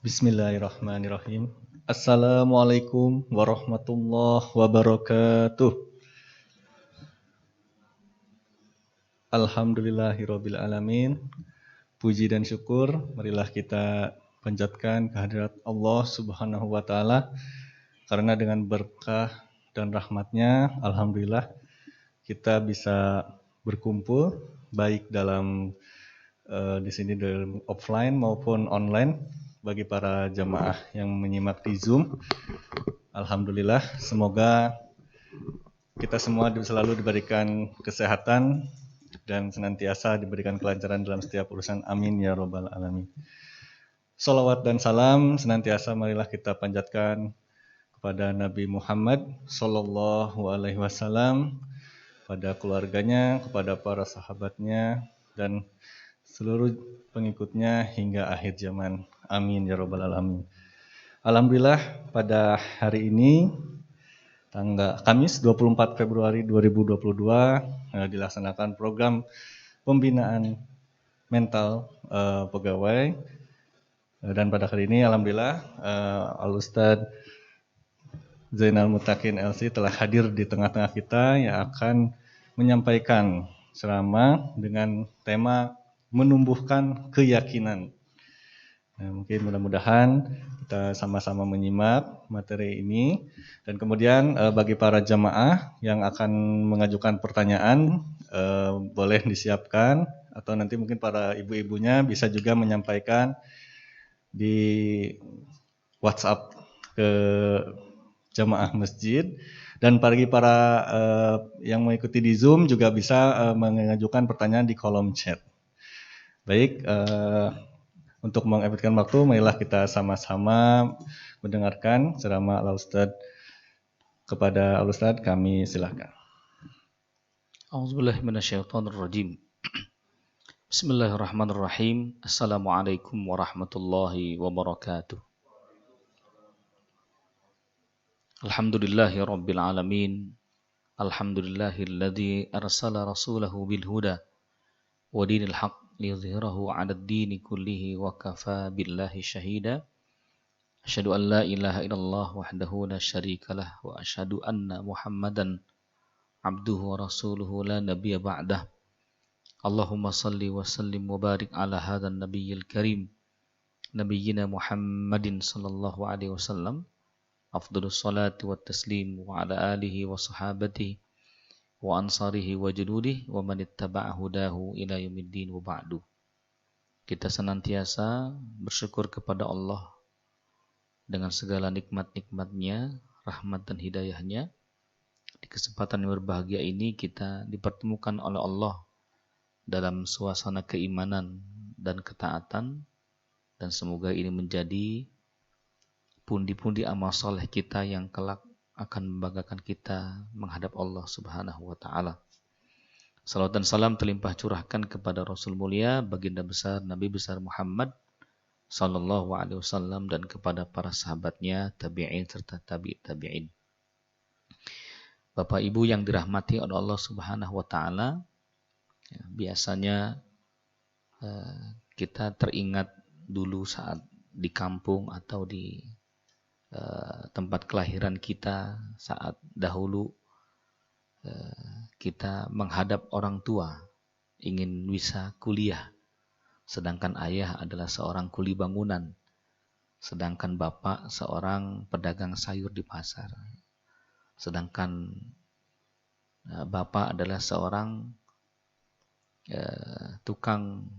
Bismillahirrahmanirrahim. Assalamualaikum warahmatullahi wabarakatuh. Alhamdulillahirabbil alamin. Puji dan syukur marilah kita panjatkan kehadirat Allah Subhanahu wa taala karena dengan berkah dan rahmatnya alhamdulillah kita bisa berkumpul baik dalam di sini dalam offline maupun online bagi para jamaah yang menyimak di Zoom. Alhamdulillah, semoga kita semua selalu diberikan kesehatan dan senantiasa diberikan kelancaran dalam setiap urusan. Amin ya robbal alamin. Salawat dan salam senantiasa marilah kita panjatkan kepada Nabi Muhammad Sallallahu Alaihi Wasallam, pada keluarganya, kepada para sahabatnya, dan seluruh pengikutnya hingga akhir zaman. Amin ya robbal alamin. Alhamdulillah pada hari ini tanggal Kamis 24 Februari 2022 dilaksanakan program pembinaan mental pegawai, dan pada hari ini alhamdulillah Al-Ustadz Zainal Mutakin LC telah hadir di tengah-tengah kita yang akan menyampaikan ceramah dengan tema menumbuhkan keyakinan. Nah, mungkin mudah-mudahan kita sama-sama menyimak materi ini, dan kemudian bagi para jamaah yang akan mengajukan pertanyaan boleh disiapkan, atau nanti mungkin para ibu-ibunya bisa juga menyampaikan di WhatsApp ke jamaah masjid, dan bagi para yang mengikuti di Zoom juga bisa mengajukan pertanyaan di kolom chat. Baik, untuk mengefektifkan waktu, marilah kita sama-sama mendengarkan ceramah Al-Ustadz. Kepada Al-Ustadz kami silakan. A'udzubillahi minasyaitonirrajim. Bismillahirrahmanirrahim. Assalamualaikum warahmatullahi wabarakatuh. Alhamdulillahi rabbil alamin. Alhamdulillahilladzi arsala rasulahu bil huda wa dinil haqq liyudhhirahu 'alad dini kullihi wa kafa billahi syahida. Asyhadu an la ilaha illallah wahdahu la syarikalah wa asyhadu anna Muhammadan abduhu wa rasuluhu la nabiyya ba'dah. Allahumma salli wa sallim wa barik ala hadzal nabiyyil karim nabiyyina Muhammadin sallallahu alaihi wasallam. Afdhalus salati wat taslim wa ala alihi wa sahabatihi wa ansarihi wa junudihi wa man ittaba'a hudahu ila yaumiddin wa ba'du. Kita senantiasa bersyukur kepada Allah dengan segala nikmat-nikmatnya, rahmat dan hidayahnya. Di kesempatan yang berbahagia ini kita dipertemukan oleh Allah dalam suasana keimanan dan ketaatan, dan semoga ini menjadi pundi-pundi amal soleh kita yang kelak akan membanggakan kita menghadap Allah Subhanahu wa taala. Salawat dan salam terlimpah curahkan kepada Rasul mulia, baginda besar Nabi besar Muhammad sallallahu alaihi wasallam, dan kepada para sahabatnya, tabi'in serta tabi'in. Bapak Ibu yang dirahmati oleh Allah Subhanahu wa taala, biasanya kita teringat dulu saat di kampung atau di tempat kelahiran kita, saat dahulu kita menghadap orang tua ingin bisa kuliah, sedangkan ayah adalah seorang kuli bangunan, sedangkan bapak seorang pedagang sayur di pasar, sedangkan bapak adalah seorang tukang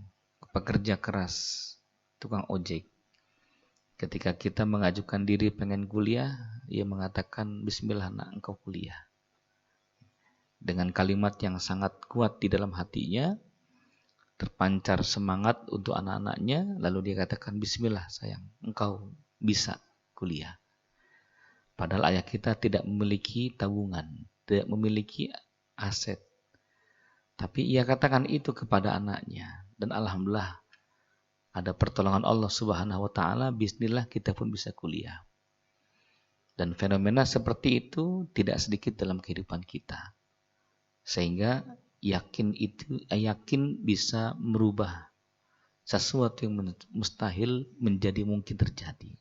pekerja keras, tukang ojek. Ketika kita mengajukan diri pengen kuliah, ia mengatakan, bismillah nak, engkau kuliah. Dengan kalimat yang sangat kuat di dalam hatinya, terpancar semangat untuk anak-anaknya, lalu dia katakan, bismillah sayang, engkau bisa kuliah. Padahal ayah kita tidak memiliki tabungan, tidak memiliki aset. Tapi ia katakan itu kepada anaknya, dan alhamdulillah ada pertolongan Allah Subhanahu wa taala, bismillah kita pun bisa kuliah. Dan fenomena seperti itu tidak sedikit dalam kehidupan kita. Sehingga yakin bisa merubah sesuatu yang mustahil menjadi mungkin terjadi.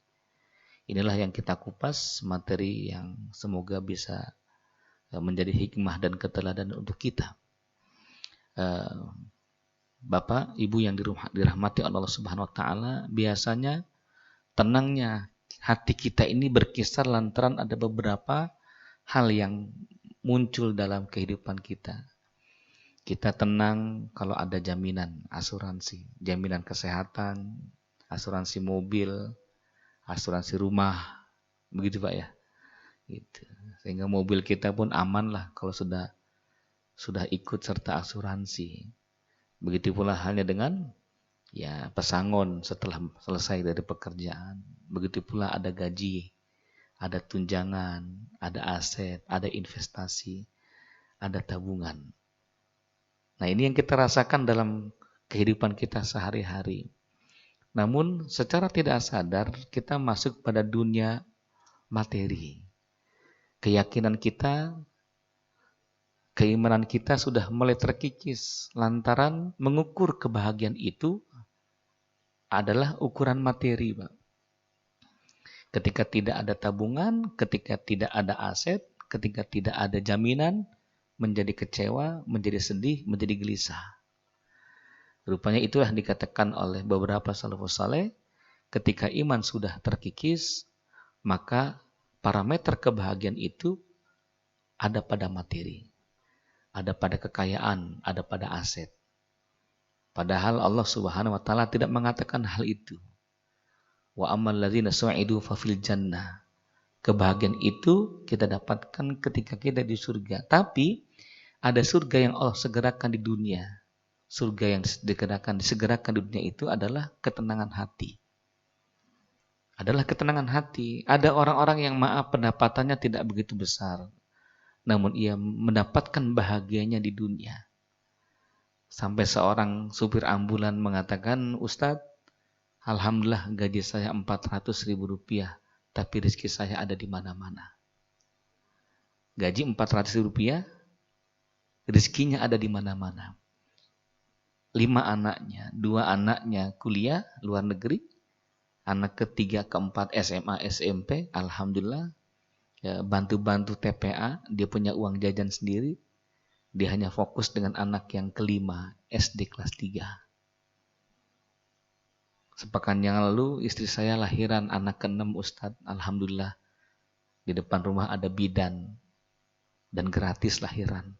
Inilah yang kita kupas, materi yang semoga bisa menjadi hikmah dan keteladanan untuk kita. Bapak, Ibu yang dirahmati Allah Subhanahu wa taala, biasanya tenangnya hati kita ini berkisar lantaran ada beberapa hal yang muncul dalam kehidupan kita. Kita tenang kalau ada jaminan asuransi, jaminan kesehatan, asuransi mobil, asuransi rumah, begitu Pak ya. Gitu. Sehingga mobil kita pun aman lah kalau sudah ikut serta asuransi. Begitu pula halnya dengan ya pesangon setelah selesai dari pekerjaan. Begitu pula ada gaji, ada tunjangan, ada aset, ada investasi, ada tabungan. Nah, ini yang kita rasakan dalam kehidupan kita sehari-hari. Namun secara tidak sadar kita masuk pada dunia materi. Keyakinan kita, keimanan kita sudah mulai terkikis lantaran mengukur kebahagiaan itu adalah ukuran materi, Pak. Ketika tidak ada tabungan, ketika tidak ada aset, ketika tidak ada jaminan, menjadi kecewa, menjadi sedih, menjadi gelisah. Rupanya itulah dikatakan oleh beberapa salafus saleh, ketika iman sudah terkikis, maka parameter kebahagiaan itu ada pada materi, ada pada kekayaan, ada pada aset. Padahal Allah Subhanahu wa taala tidak mengatakan hal itu. Wa ammal ladzina su'idu fa fil jannah. Kebahagiaan itu kita dapatkan ketika kita di surga. Tapi ada surga yang Allah segerakan di dunia. Surga yang disegerakan di dunia itu adalah ketenangan hati. Adalah ketenangan hati. Ada orang-orang yang maaf pendapatannya tidak begitu besar. Namun ia mendapatkan bahagianya di dunia. Sampai seorang supir ambulan mengatakan, Ustadz, alhamdulillah gaji saya 400.000 rupiah. Tapi rezeki saya ada di mana-mana. Gaji 400.000 rupiah, rezekinya ada di mana-mana. 5 anaknya, 2 anaknya kuliah luar negeri, anak ketiga, keempat SMA, SMP, alhamdulillah, ya, bantu-bantu TPA, dia punya uang jajan sendiri, dia hanya fokus dengan anak yang kelima, SD kelas 3. Sepekan yang lalu istri saya lahiran anak ke-6 Ustadz, alhamdulillah, di depan rumah ada bidan dan gratis lahiran.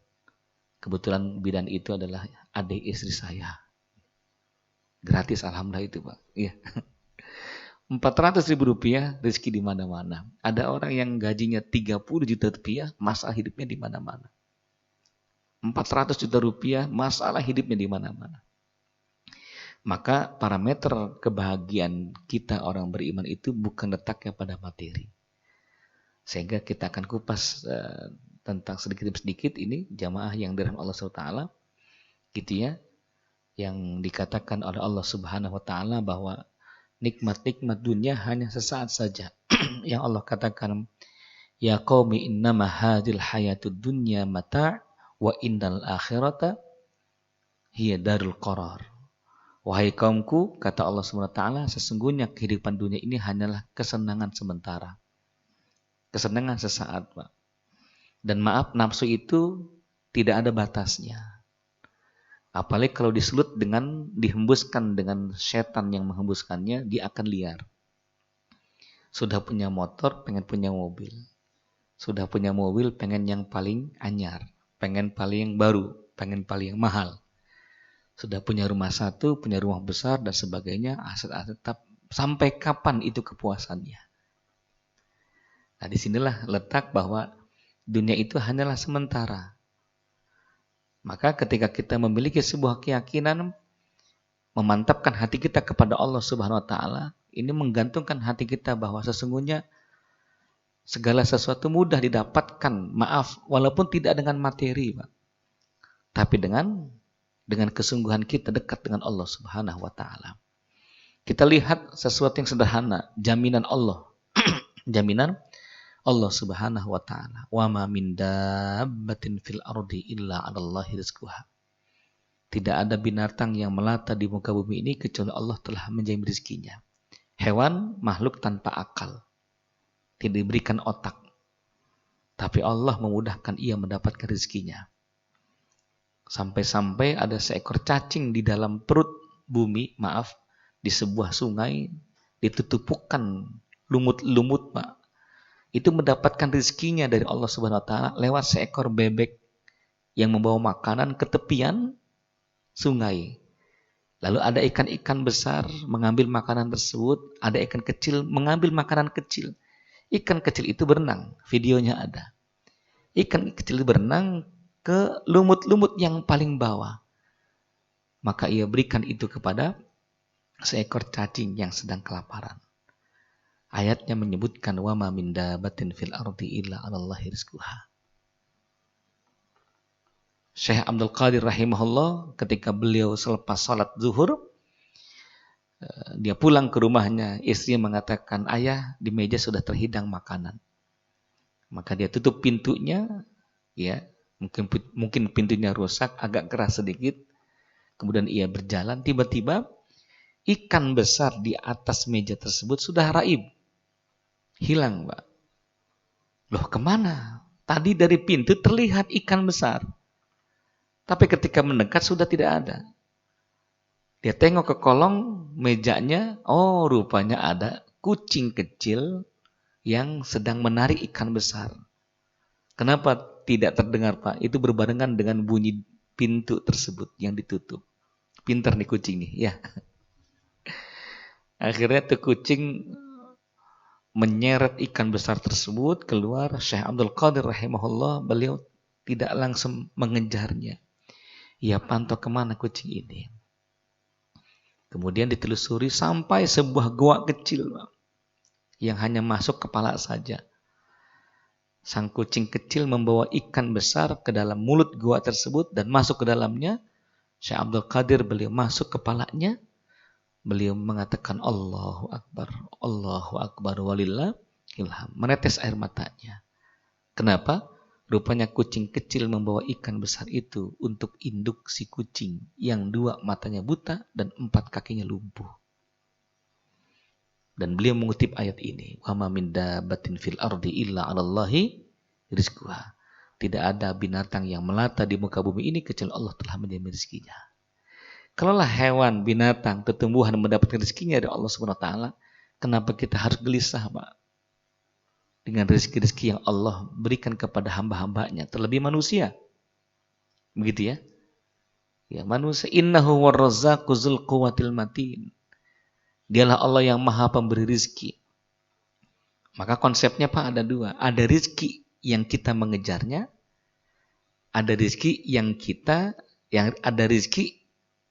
Kebetulan bidan itu adalah adik istri saya. Gratis alhamdulillah itu Pak. Iya. 400.000 rupiah rezeki di mana-mana. Ada orang yang gajinya 30 juta rupiah, masalah hidupnya di mana-mana. 400 juta rupiah, masalah hidupnya di mana-mana. Maka parameter kebahagiaan kita orang beriman itu bukan letaknya pada materi. Sehingga kita akan kupas tentang sedikit demi sedikit ini jamaah yang dirahmati Allah SWT, gitu ya, yang dikatakan oleh Allah Subhanahu wa taala bahwa nikmat-nikmat dunia hanya sesaat saja. Yang Allah katakan, ya qaumi innama hadhil hayatud dunya mata' wa innal akhirata hiya darul qarar. Wahai kaumku, kata Allah Subhanahu wa taala, sesungguhnya kehidupan dunia ini hanyalah kesenangan sementara. Kesenangan sesaat, Pak. Dan maaf, nafsu itu tidak ada batasnya. Apalagi kalau dihembuskan dengan setan yang menghembuskannya, dia akan liar. Sudah punya motor, pengen punya mobil. Sudah punya mobil, pengen yang paling anyar. Pengen paling yang baru, pengen paling yang mahal. Sudah punya rumah satu, punya rumah besar, dan sebagainya, aset-aset tetap. Sampai kapan itu kepuasannya? Nah, disinilah letak bahwa dunia itu hanyalah sementara. Maka ketika kita memiliki sebuah keyakinan, memantapkan hati kita kepada Allah Subhanahu wa taala, ini menggantungkan hati kita bahwa sesungguhnya segala sesuatu mudah didapatkan, maaf, walaupun tidak dengan materi, Pak. Tapi dengan kesungguhan kita dekat dengan Allah Subhanahu wa taala. Kita lihat sesuatu yang sederhana, jaminan Allah. Jaminan Allah Subhanahu wa taala. Wa ma min dabbatin fil ardi illa 'alallahi rizquha. Tidak ada binatang yang melata di muka bumi ini kecuali Allah telah menjamin rezekinya. Hewan makhluk tanpa akal, tidak diberikan otak, tapi Allah memudahkan ia mendapatkan rezekinya. Sampai-sampai ada seekor cacing di dalam perut bumi, di sebuah sungai, ditutupukan lumut-lumut, Pak. Itu mendapatkan rezekinya dari Allah Subhanahu wa taala lewat seekor bebek yang membawa makanan ke tepian sungai. Lalu ada ikan-ikan besar mengambil makanan tersebut, ada ikan kecil mengambil makanan kecil. Ikan kecil itu berenang, videonya ada. Ikan kecil berenang ke lumut-lumut yang paling bawah. Maka ia berikan itu kepada seekor cacing yang sedang kelaparan. Ayatnya menyebutkan wa ma min dabatin fil ardi illa 'alallahi rizquha. Syekh Abdul Qadir rahimahullah ketika beliau selepas salat zuhur, dia pulang ke rumahnya, istrinya mengatakan, "Ayah, di meja sudah terhidang makanan." Maka dia tutup pintunya, ya, mungkin pintunya rusak, agak keras sedikit. Kemudian ia berjalan, tiba-tiba ikan besar di atas meja tersebut sudah raib. Hilang, Pak. Loh, kemana? Tadi dari pintu terlihat ikan besar. Tapi ketika mendekat sudah tidak ada. Dia tengok ke kolong mejanya, oh rupanya ada kucing kecil yang sedang menarik ikan besar. Kenapa tidak terdengar, Pak? Itu berbarengan dengan bunyi pintu tersebut yang ditutup. Pintar nih kucing nih, ya. Akhirnya tuh kucing menyeret ikan besar tersebut keluar. Syekh Abdul Qadir rahimahullah, beliau tidak langsung mengejarnya. Ia pantau kemana kucing ini. Kemudian ditelusuri sampai sebuah gua kecil, Pak, yang hanya masuk kepala saja. Sang kucing kecil membawa ikan besar ke dalam mulut gua tersebut dan masuk ke dalamnya. Syekh Abdul Qadir beliau masuk kepalanya. Beliau mengatakan Allahu Akbar walillah ilham. Menetes air matanya. Kenapa? Rupanya kucing kecil membawa ikan besar itu untuk induk si kucing yang 2 matanya buta dan 4 kakinya lumpuh. Dan beliau mengutip ayat ini, wa ma min dabbatin fil ardi illa 'alallahi rizquha. Tidak ada binatang yang melata di muka bumi ini kecuali Allah telah menjamin rezekinya. Kalaulah hewan, binatang, tumbuhan mendapatkan rezekinya dari Allah Subhanahu wa taala, kenapa kita harus gelisah, Pak? Dengan rezeki-rezeki yang Allah berikan kepada hamba-hambanya, terlebih manusia. Begitu ya? Ya, manusia innahu warrazzaqu dzul quwwatil matin. Dialah Allah yang Maha Pemberi rezeki. Maka konsepnya, Pak, ada 2. Ada rezeki yang kita mengejarnya, ada rezeki ada rezeki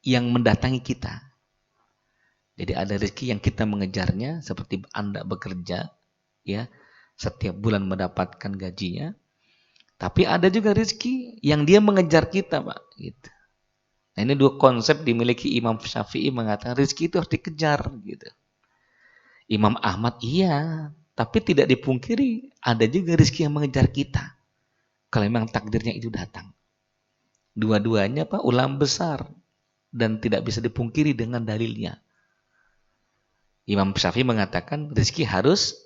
yang mendatangi kita. Jadi ada rezeki yang kita mengejarnya, seperti Anda bekerja, ya, setiap bulan mendapatkan gajinya. Tapi ada juga rezeki yang dia mengejar kita, Pak. Gitu. Nah, ini 2 konsep dimiliki Imam Syafi'i, mengatakan rezeki itu harus dikejar. Gitu. Imam Ahmad iya, tapi tidak dipungkiri ada juga rezeki yang mengejar kita. Kalau memang takdirnya itu datang. Dua-duanya, Pak, ulama besar dan tidak bisa dipungkiri dengan dalilnya. Imam Syafi'i mengatakan rezeki harus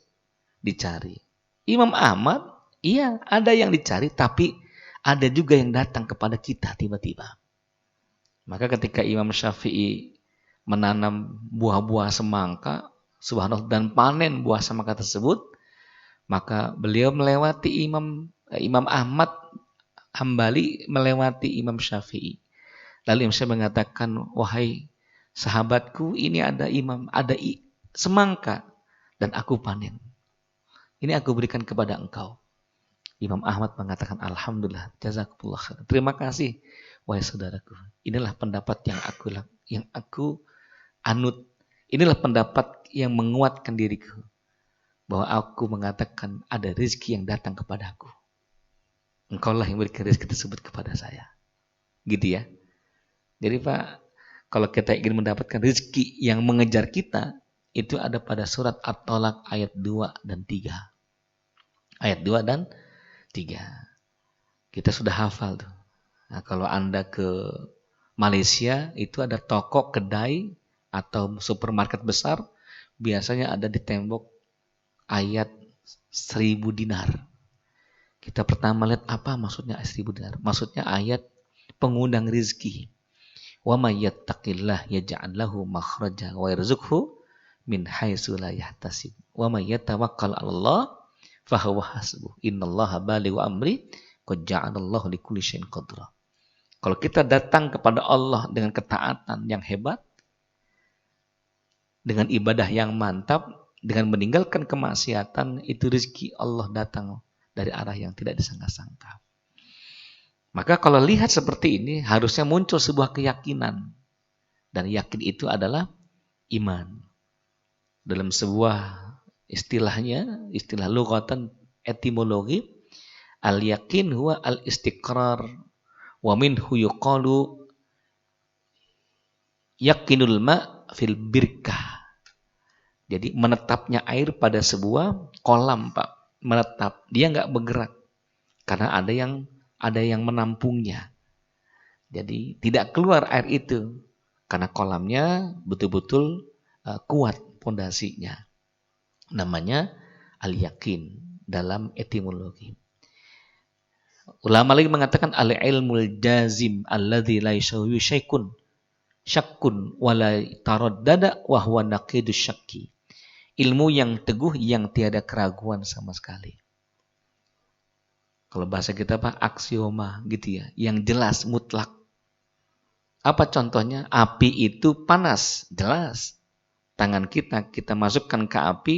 dicari. Imam Ahmad, iya, ada yang dicari, tapi ada juga yang datang kepada kita tiba-tiba. Maka ketika Imam Syafi'i menanam buah-buah semangka, subhanallah, dan panen buah semangka tersebut, maka beliau melewati Imam Ahmad Hambali, melewati Imam Syafi'i. Lalu Imam Syafi'i mengatakan, wahai sahabatku, ini ada semangka dan aku panen. Ini aku berikan kepada engkau. Imam Ahmad mengatakan, alhamdulillah, jazakumullah khair. Terima kasih, wahai saudaraku. Inilah pendapat yang aku anut. Inilah pendapat yang menguatkan diriku. Bahwa aku mengatakan ada rezeki yang datang kepadaku. Engkaulah yang berikan rezeki tersebut kepada saya. Gitu ya. Jadi, Pak, kalau kita ingin mendapatkan rezeki yang mengejar kita, itu ada pada surat At-Tolak ayat 2 dan 3. Ayat 2 dan 3. Kita sudah hafal tuh. Nah, kalau Anda ke Malaysia itu ada toko, kedai, atau supermarket besar, biasanya ada di tembok ayat 1000 dinar. Kita pertama lihat apa maksudnya 1000 dinar. Maksudnya ayat pengundang rizki. Wa may yattaqillah yaj'al lahu makhraja wa yarzuqhu min haitsu la yahtasib. Wa may yatawakkal 'alallah fa huwa hasbuh. Innallaha balighu amri qad ja'alallahu likulli syai'in qadra. Kalau kita datang kepada Allah dengan ketaatan yang hebat, dengan ibadah yang mantap, dengan meninggalkan kemaksiatan, itu rezeki Allah datang dari arah yang tidak disangka-sangka. Maka kalau lihat seperti ini, harusnya muncul sebuah keyakinan. Dan yakin itu adalah iman. Dalam sebuah istilahnya, istilah lughatan etimologi, al-yakin huwa al-istiqrar. Wa minhu yuqalu yakinul ma' fil birkah. Jadi menetapnya air pada sebuah kolam, Pak. Menetap. Dia nggak bergerak. Karena ada yang menampungnya. Jadi tidak keluar air itu. Karena kolamnya betul-betul kuat pondasinya. Namanya al-yakin dalam etimologi. Ulama lagi mengatakan al-ilmul jazim alladzi la yashawi syakkun wala taraddada wa huwa naqidus syakki. Ilmu yang teguh yang tiada keraguan sama sekali. Kalau bahasa kita Pak, aksioma gitu ya, yang jelas mutlak. Apa contohnya? Api itu panas, jelas. Tangan kita masukkan ke api,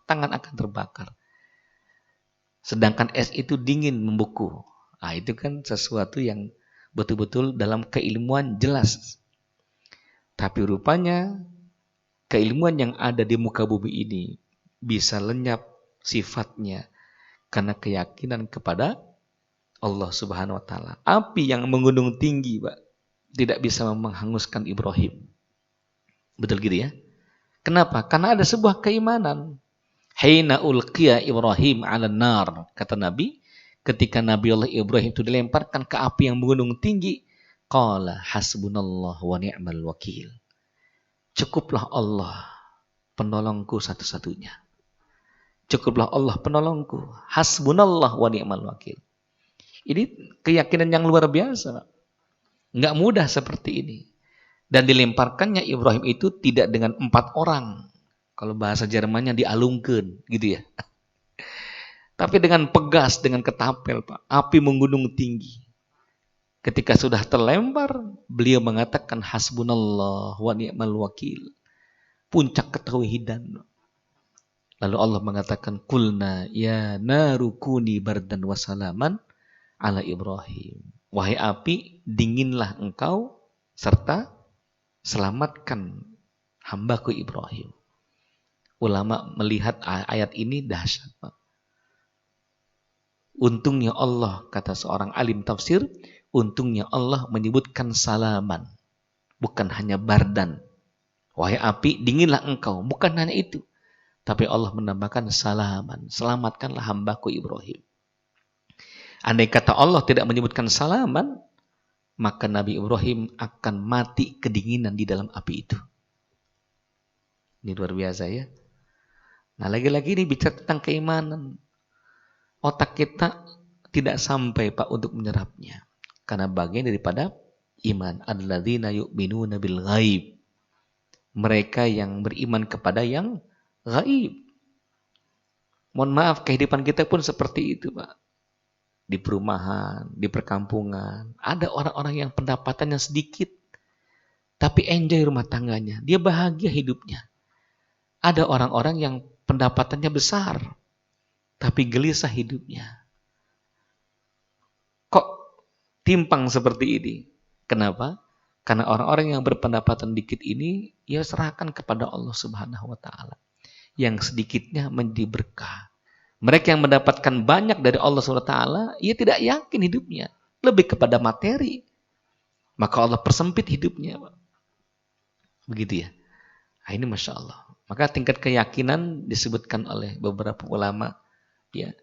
tangan akan terbakar. Sedangkan es itu dingin, membeku. Nah, itu kan sesuatu yang betul-betul dalam keilmuan jelas. Tapi rupanya keilmuan yang ada di muka bumi ini bisa lenyap sifatnya karena keyakinan kepada Allah Subhanahu wa taala. Api yang menggunung tinggi, Pak, tidak bisa menghanguskan Ibrahim. Betul gitu ya? Kenapa? Karena ada sebuah keimanan. Haina ulqiya Ibrahim 'alan nar, kata Nabi, ketika Nabi Allah Ibrahim itu dilemparkan ke api yang menggunung tinggi, qala hasbunallah wa ni'mal wakil. Cukuplah Allah penolongku satu-satunya. Cukuplah Allah penolongku. Hasbunallah wa ni'mal wakil. Ini keyakinan yang luar biasa. Nggak mudah seperti ini. Dan dilemparkannya Ibrahim itu tidak dengan 4 orang. Kalau bahasa Jermannya dialungkan, gitu ya. Tapi dengan pegas, dengan ketapel, Pak. Api menggunung tinggi. Ketika sudah terlempar, beliau mengatakan hasbunallah wa ni'mal wakil. Puncak ketauhidan. Lalu Allah mengatakan kulna ya narukuni bardan wa salaman ala Ibrahim. Wahai api, dinginlah engkau serta selamatkan hambaku Ibrahim. Ulama melihat ayat ini dahsyat, Pak. Untungnya Allah, kata seorang alim tafsir, untungnya Allah menyebutkan salaman, bukan hanya bardan. Wahai api, dinginlah engkau, bukan hanya itu. Tapi Allah menambahkan salaman, selamatkanlah hambaku Ibrahim. Andai kata Allah tidak menyebutkan salaman, maka Nabi Ibrahim akan mati kedinginan di dalam api itu. Ini luar biasa ya. Nah, lagi-lagi ini bicara tentang keimanan. Otak kita tidak sampai, Pak, untuk menyerapnya. Karena bagian daripada iman. Alladzina yu'minuna bil ghaib. Mereka yang beriman kepada yang ghaib. Mohon maaf, kehidupan kita pun seperti itu, Pak. Di perumahan, di perkampungan. Ada orang-orang yang pendapatannya sedikit. Tapi enjoy rumah tangganya. Dia bahagia hidupnya. Ada orang-orang yang pendapatannya besar, tapi gelisah hidupnya. Kok timpang seperti ini? Kenapa? Karena orang-orang yang berpendapatan dikit ini, ya serahkan kepada Allah Subhanahu wa taala. Yang sedikitnya menjadi berkah. Mereka yang mendapatkan banyak dari Allah Subhanahu wa taala, ia tidak yakin hidupnya, lebih kepada materi. Maka Allah persempit hidupnya. Begitu ya. Nah, ini Masya Allah. Maka tingkat keyakinan disebutkan oleh beberapa ulama, ya,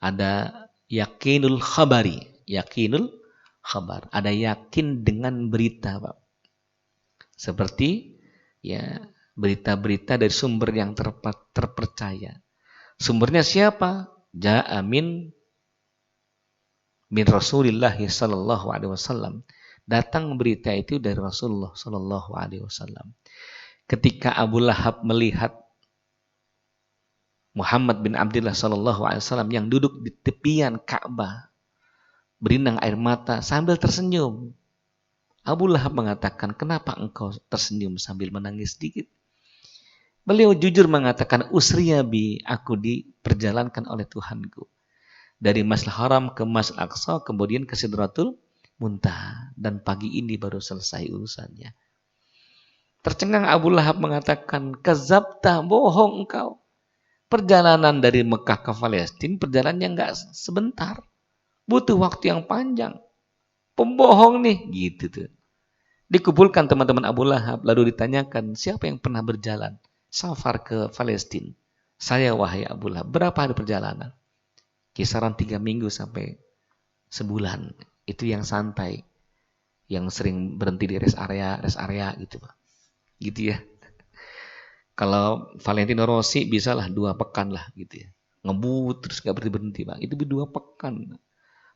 ada yakinul khabari, yakinul khabar. Ada yakin dengan berita, Pak. Seperti ya berita-berita dari sumber yang terpercaya. Sumbernya siapa? Ja'a min Rasulillah sallallahu alaihi wasallam. Datang berita itu dari Rasulullah sallallahu alaihi wasallam. Ketika Abu Lahab melihat Muhammad bin Abdullah sallallahu alaihi wasallam yang duduk di tepian Ka'bah, berinang air mata sambil tersenyum. Abu Lahab mengatakan, "Kenapa engkau tersenyum sambil menangis sedikit?" Beliau jujur mengatakan, "Usriya bi, aku diperjalankan oleh Tuhanku dari Masjidil Haram ke Masjidil Aqsa, kemudian ke Sidratul Muntaha, dan pagi ini baru selesai urusannya." Tercengang Abu Lahab mengatakan, "Kazabta, bohong engkau. Perjalanan dari Mekah ke Palestina perjalanan yang enggak sebentar. Butuh waktu yang panjang. Pembohong nih." Gitu tuh. Dikumpulkan teman-teman Abu Lahab, lalu ditanyakan, siapa yang pernah berjalan safar ke Palestina? Saya, wahai Abu Lahab. Berapa hari perjalanan? Kisaran 3 minggu sampai sebulan. Itu yang santai. Yang sering berhenti di rest area gitu, Pak. Gitu ya. Kalau Valentino Rossi bisalah 2 pekan lah gitu ya. Ngebut terus gak berhenti-berhenti, Pak. Itu 2 pekan.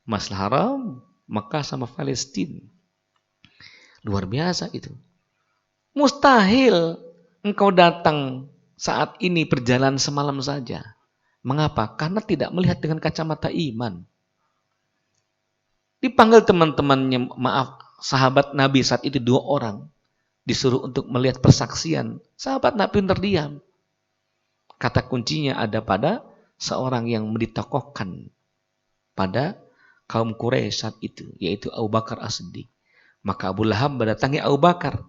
Masjidil Haram, Mekah sama Palestina. Luar biasa itu. Mustahil engkau datang saat ini perjalanan semalam saja. Mengapa? Karena tidak melihat dengan kacamata iman. Dipanggil teman-temannya, sahabat Nabi saat itu 2 orang. Disuruh untuk melihat persaksian. Sahabat Nabi terdiam. Kata kuncinya ada pada seorang yang ditokohkan pada kaum Quraisy saat itu, yaitu Abu Bakar As-Siddiq. Maka Abu Lahab mendatangi Abu Bakar,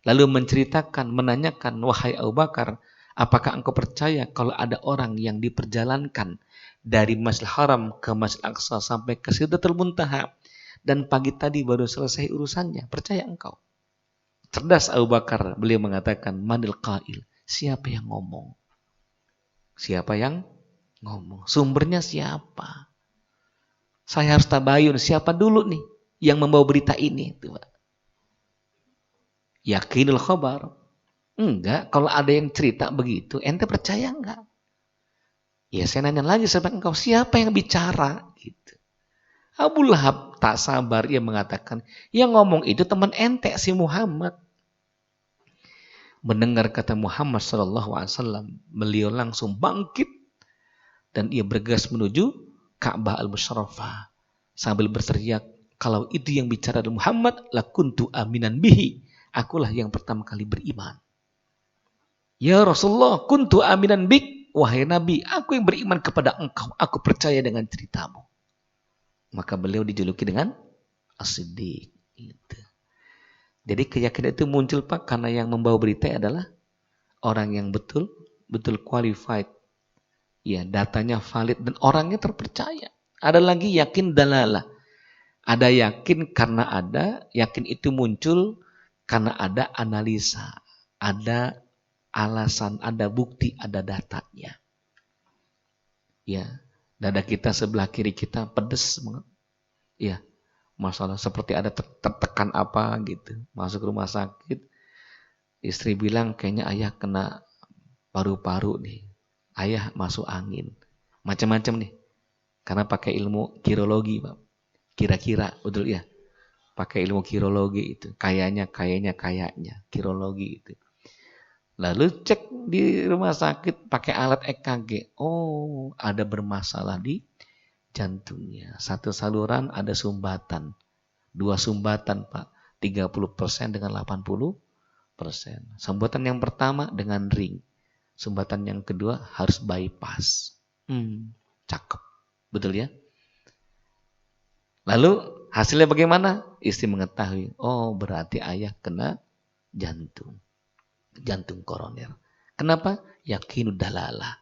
lalu menceritakan, menanyakan, "Wahai Abu Bakar, apakah engkau percaya kalau ada orang yang diperjalankan dari Masjidil Haram ke Masjidil Aqsa sampai ke Sidratul Muntaha dan pagi tadi baru selesai urusannya? Percaya engkau?" Cerdas Abu Bakar, beliau mengatakan, "Manil qail?" Siapa yang ngomong? Siapa yang ngomong? Sumbernya siapa? Saya harus tabayun, siapa dulu nih yang membawa berita ini? Tuh, yakinul khabar. Enggak, kalau ada yang cerita begitu, ente percaya enggak? Ya saya nanya lagi sama engkau, siapa yang bicara? Gitu. Abu Lahab tak sabar, ia mengatakan, yang ngomong itu teman ente si Muhammad. Mendengar kata Muhammad SAW, beliau langsung bangkit dan ia bergegas menuju Ka'bah Al-Musharrafah sambil berteriak, kalau itu yang bicara adalah Muhammad, lakuntu aminan bihi. Akulah yang pertama kali beriman. Ya Rasulullah, kuntu aminan bik. Wahai Nabi, aku yang beriman kepada engkau. Aku percaya dengan ceritamu. Maka beliau dijuluki dengan As-Siddiq. Gitu. Jadi keyakinan itu muncul, Pak, karena yang membawa berita adalah orang yang betul qualified. Ya, datanya valid dan orangnya terpercaya. Ada lagi yakin dalalah. Ada yakin karena ada, yakin itu muncul karena ada analisa, ada alasan, ada bukti, ada datanya. Ya, dada kita sebelah kiri kita pedes banget. Ya, masalah seperti ada tertekan apa gitu. Masuk rumah sakit, istri bilang kayaknya ayah kena paru-paru nih. Ayah masuk angin. Macam-macam nih. Karena pakai ilmu kirologi, Pak. Kira-kira, betul ya. Pakai ilmu kirologi itu. Kayaknya kirologi itu. Lalu cek di rumah sakit pakai alat EKG. Oh, ada bermasalah di jantungnya. 1 saluran ada sumbatan. 2 sumbatan, Pak. 30% dengan 80%. Sumbatan yang pertama dengan ring. Sumbatan yang kedua harus bypass. Cakep. Betul ya? Lalu hasilnya bagaimana? Istri mengetahui. Oh, berarti ayah kena jantung. Jantung koroner. Kenapa? Yakin dalalah.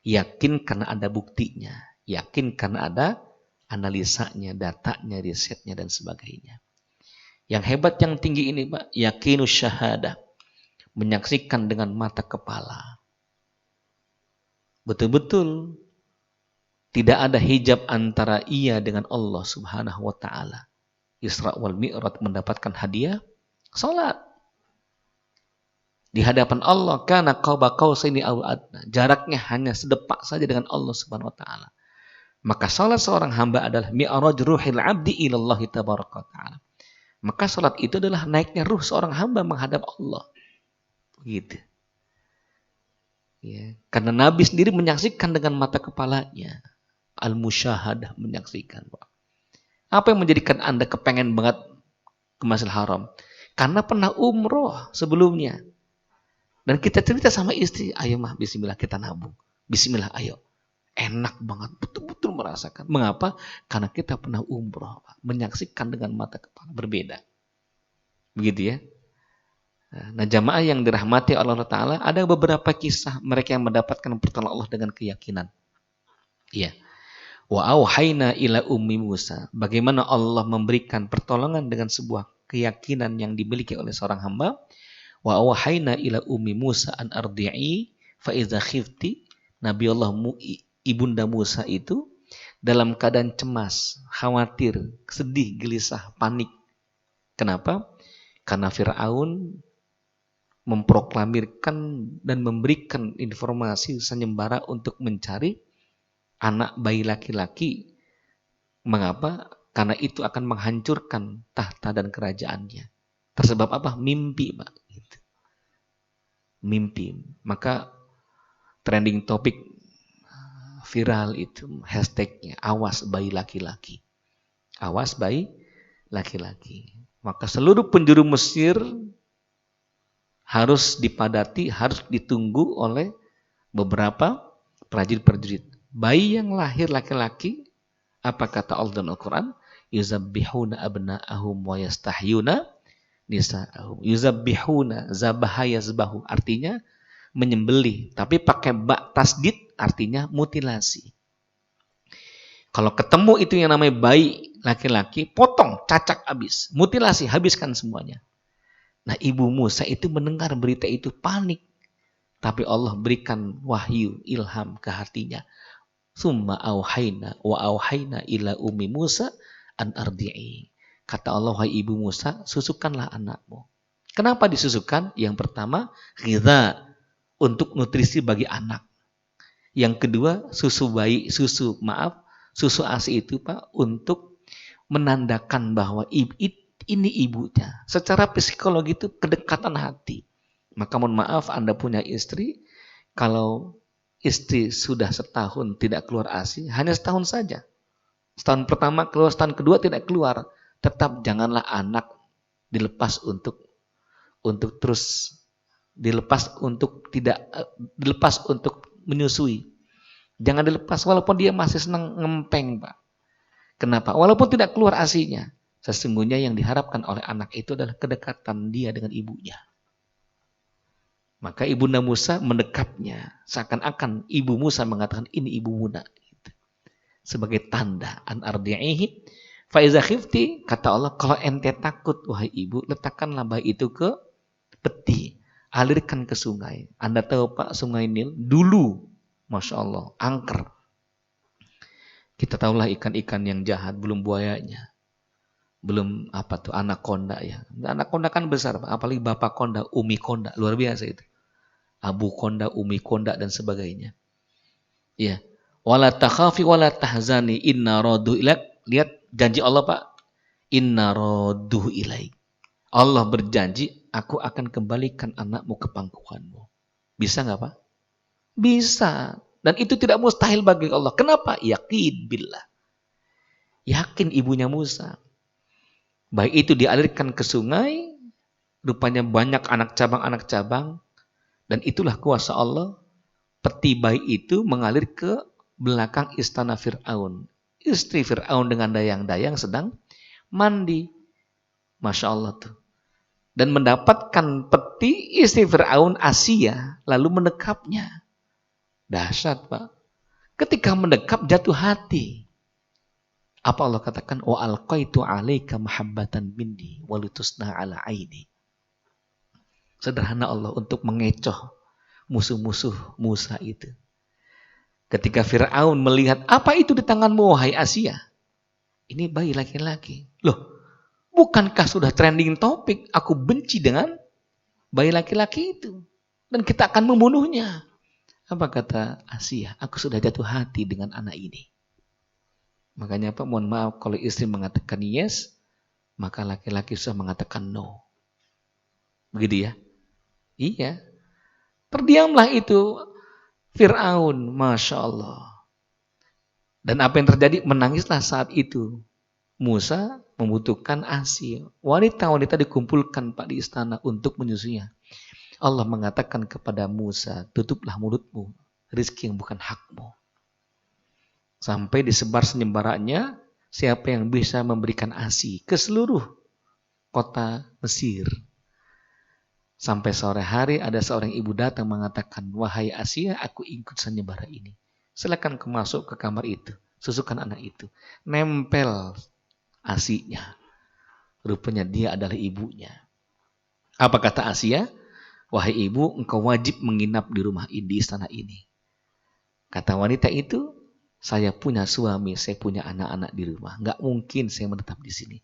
Yakin karena ada buktinya. Yakin karena ada analisanya, datanya, risetnya, dan sebagainya. Yang hebat, yang tinggi ini, Pak, yakinus syahadah. Menyaksikan dengan mata kepala. Betul-betul tidak ada hijab antara ia dengan Allah Subhanahu wa ta'ala. Isra wal Mi'raj mendapatkan hadiah salat di hadapan Allah, kana qaba qausaini aw adna. Jaraknya hanya sedepak saja dengan Allah Subhanahu wa taala. Maka salat seorang hamba adalah mi'raj ruhil 'abdi ila Allah tabaraka wa taala. Maka salat itu adalah naiknya ruh seorang hamba menghadap Allah. Gitu. Ya, karena Nabi sendiri menyaksikan dengan mata kepalanya. Al-musyahadah, menyaksikan. Apa yang menjadikan Anda kepengen banget ke Masjidil Haram? Karena pernah umroh sebelumnya. Dan kita cerita sama istri, ayo mah bismillah kita nabung. Bismillah ayo. Enak banget, betul-betul merasakan. Mengapa? Karena kita pernah umroh, Pak. Menyaksikan dengan mata kepala, berbeda. Begitu ya. Nah, jamaah yang dirahmati Allah Ta'ala, ada beberapa kisah mereka yang mendapatkan pertolongan Allah dengan keyakinan. Iya. Wa auhayna ila ummi Musa. Bagaimana Allah memberikan pertolongan dengan sebuah keyakinan yang dimiliki oleh seorang hamba. Wa awhayna ila ummi Musa an ardi'i fa idza khifti. Nabi Allah ibunda Musa itu dalam keadaan cemas, khawatir, sedih, gelisah, panik. Kenapa? Karena Firaun memproklamirkan dan memberikan informasi sayembara untuk mencari anak bayi laki-laki. Mengapa? Karena itu akan menghancurkan tahta dan kerajaannya. Tersebab apa? Mimpi, Pak. Gitu. Mimpi. Maka trending topik viral itu hashtagnya awas bayi laki-laki. Awas bayi laki-laki. Maka seluruh penjuru Mesir harus dipadati, harus ditunggu oleh beberapa prajurit-prajurit. Bayi yang lahir laki-laki, apa kata Allah dalam Al-Quran? Yuzabbihuna abna'ahum wa yastahyuna nisa'ahum. Yuzabbihuna, zabaha yazbahu, artinya menyembelih, tapi pakai ba tasdid, artinya mutilasi. Kalau ketemu itu yang namanya bayi laki-laki, potong, cacak habis, mutilasi, habiskan semuanya. Nah, ibu Musa itu mendengar berita itu panik, tapi Allah berikan wahyu, ilham ke hatinya. Summa auhayna wa auhayna ila ummi Musa an ardi'i. Kata Allah, wahai ibu Musa, susukanlah anakmu. Kenapa disusukan? Yang pertama, ghidha, untuk nutrisi bagi anak. Yang kedua, susu ASI itu, Pak, untuk menandakan bahwa ini ibunya. Secara psikologi itu kedekatan hati. Maka mohon maaf, Anda punya istri, kalau istri sudah setahun tidak keluar ASI, hanya setahun saja. Setahun pertama keluar, setahun kedua tidak keluar. Tetap janganlah anak dilepas untuk menyusui. Jangan dilepas walaupun dia masih senang ngempeng, Pak. Kenapa? Walaupun tidak keluar ASI-nya. Sesungguhnya yang diharapkan oleh anak itu adalah kedekatan dia dengan ibunya. Maka ibunda Musa mendekapnya. Seakan-akan ibu Musa mengatakan, ini ibu Musa. Sebagai tanda. An ardi'ihi. Faiza khifti. Kata Allah, kalau ente takut, wahai ibu, letakkanlah bayi itu ke peti. Alirkan ke sungai. Anda tahu, Pak, sungai Nil dulu, Masya Allah, angker. Kita tahulah ikan-ikan yang jahat, belum buayanya. Belum anakonda ya. Anakonda kan besar, Pak. Apalagi bapak konda, umi konda. Luar biasa itu. Abu konda, umi konda, dan sebagainya. Ya. Wala takhafi wala tahzani inna radu ilaik. Lihat janji Allah, Pak. Inna radu ilaik. Allah berjanji, aku akan kembalikan anakmu ke pangkuanmu. Bisa nggak, Pak? Bisa. Dan itu tidak mustahil bagi Allah. Kenapa? Yakin billah. Yakin ibunya Musa. Baik itu dialirkan ke sungai, rupanya banyak anak cabang, dan itulah kuasa Allah. Peti bayi itu mengalir ke belakang istana Fir'aun. Istri Fir'aun dengan dayang-dayang sedang mandi. Masya Allah tuh. Dan mendapatkan peti istri Fir'aun Asia, lalu mendekapnya. Dahsyat, Pak. Ketika mendekap jatuh hati. Apa Allah katakan? Wa alqaitu 'alaika mahabbatan minni wa litusna 'ala 'aini. Sederhana Allah untuk mengecoh musuh-musuh Musa itu. Ketika Fir'aun melihat, apa itu di tanganmu wahai Asia? Ini bayi laki-laki. Loh, Bukankah sudah trending topik, aku benci dengan bayi laki-laki itu. Dan kita akan membunuhnya. Apa kata Asia? Aku sudah jatuh hati dengan anak ini. Makanya apa? Mohon maaf kalau istri mengatakan yes, maka laki-laki sudah mengatakan no. Begitu ya? Iya. Terdiamlah itu Fir'aun. Masya Allah. Dan apa yang terjadi? Menangislah saat itu. Musa membutuhkan ASI. Wanita-wanita dikumpulkan Pak di istana untuk menyusuinya. Allah mengatakan kepada Musa, tutuplah mulutmu, rizki yang bukan hakmu. Sampai disebar senyembarannya, siapa yang bisa memberikan ASI ke seluruh kota Mesir. Sampai sore hari ada seorang ibu datang mengatakan, wahai Asia, aku ikut sandiwara ini. Silakan kau masuk ke kamar itu, susukan anak itu. Nempel ASI-nya. Rupanya dia adalah ibunya. Apa kata Asia? Wahai ibu, engkau wajib menginap di rumah ini, di istana ini. Kata wanita itu, saya punya suami, saya punya anak-anak di rumah. Nggak mungkin saya menetap di sini.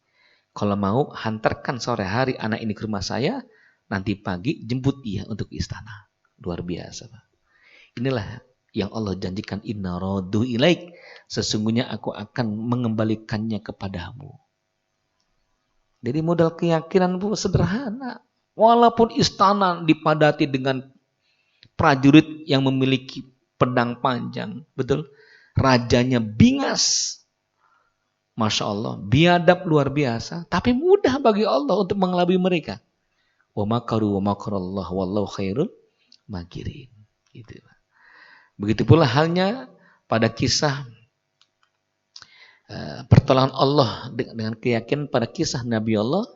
Kalau mau, hantarkan sore hari anak ini ke rumah saya, nanti pagi jemput dia untuk istana. Luar biasa, Pak. Inilah yang Allah janjikan, inna radu ilaik. Sesungguhnya aku akan mengembalikannya kepadamu. Jadi modal keyakinan Bu sederhana. Walaupun istana dipadati dengan prajurit yang memiliki pedang panjang, betul? Rajanya bingas. Masya Allah, biadab luar biasa, tapi mudah bagi Allah untuk mengelabui mereka. Wa makaru wa makarallah wallahu khairul makirin. Gitu. Begitu pula halnya pada kisah pertolongan Allah dengan keyakinan pada kisah Nabi Allah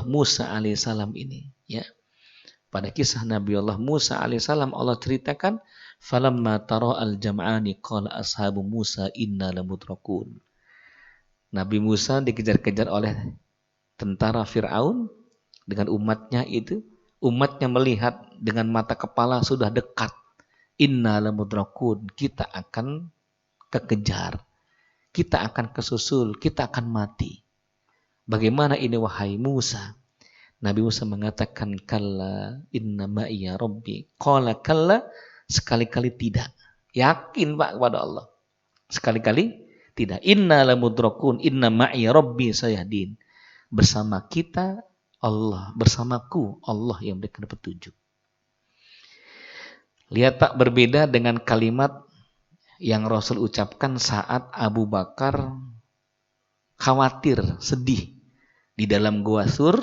Musa alaihissalam ini. Ya. Pada kisah Nabi Allah Musa alaihissalam Allah ceritakan, falamma tara al-jam'ani qala ashabu Musa inna lamudrakun. Nabi Musa dikejar-kejar oleh tentara Fir'aun dengan umatnya itu. Umatnya melihat dengan mata kepala sudah dekat. Inna lamudrakun. Kita akan kekejar. Kita akan kesusul. Kita akan mati. Bagaimana ini wahai Musa? Nabi Musa mengatakan, kalla inna ma'iya rabbi. Qala kalla, sekali-kali tidak. Yakin Pak kepada Allah. Sekali-kali tidak. Inna lamudrakun, inna ma'iya rabbi sayahdin. Bersama kita Allah, bersamaku Allah yang memberikan petunjuk. Lihat Pak, berbeda dengan kalimat yang Rasul ucapkan saat Abu Bakar khawatir, sedih di dalam Gua Sur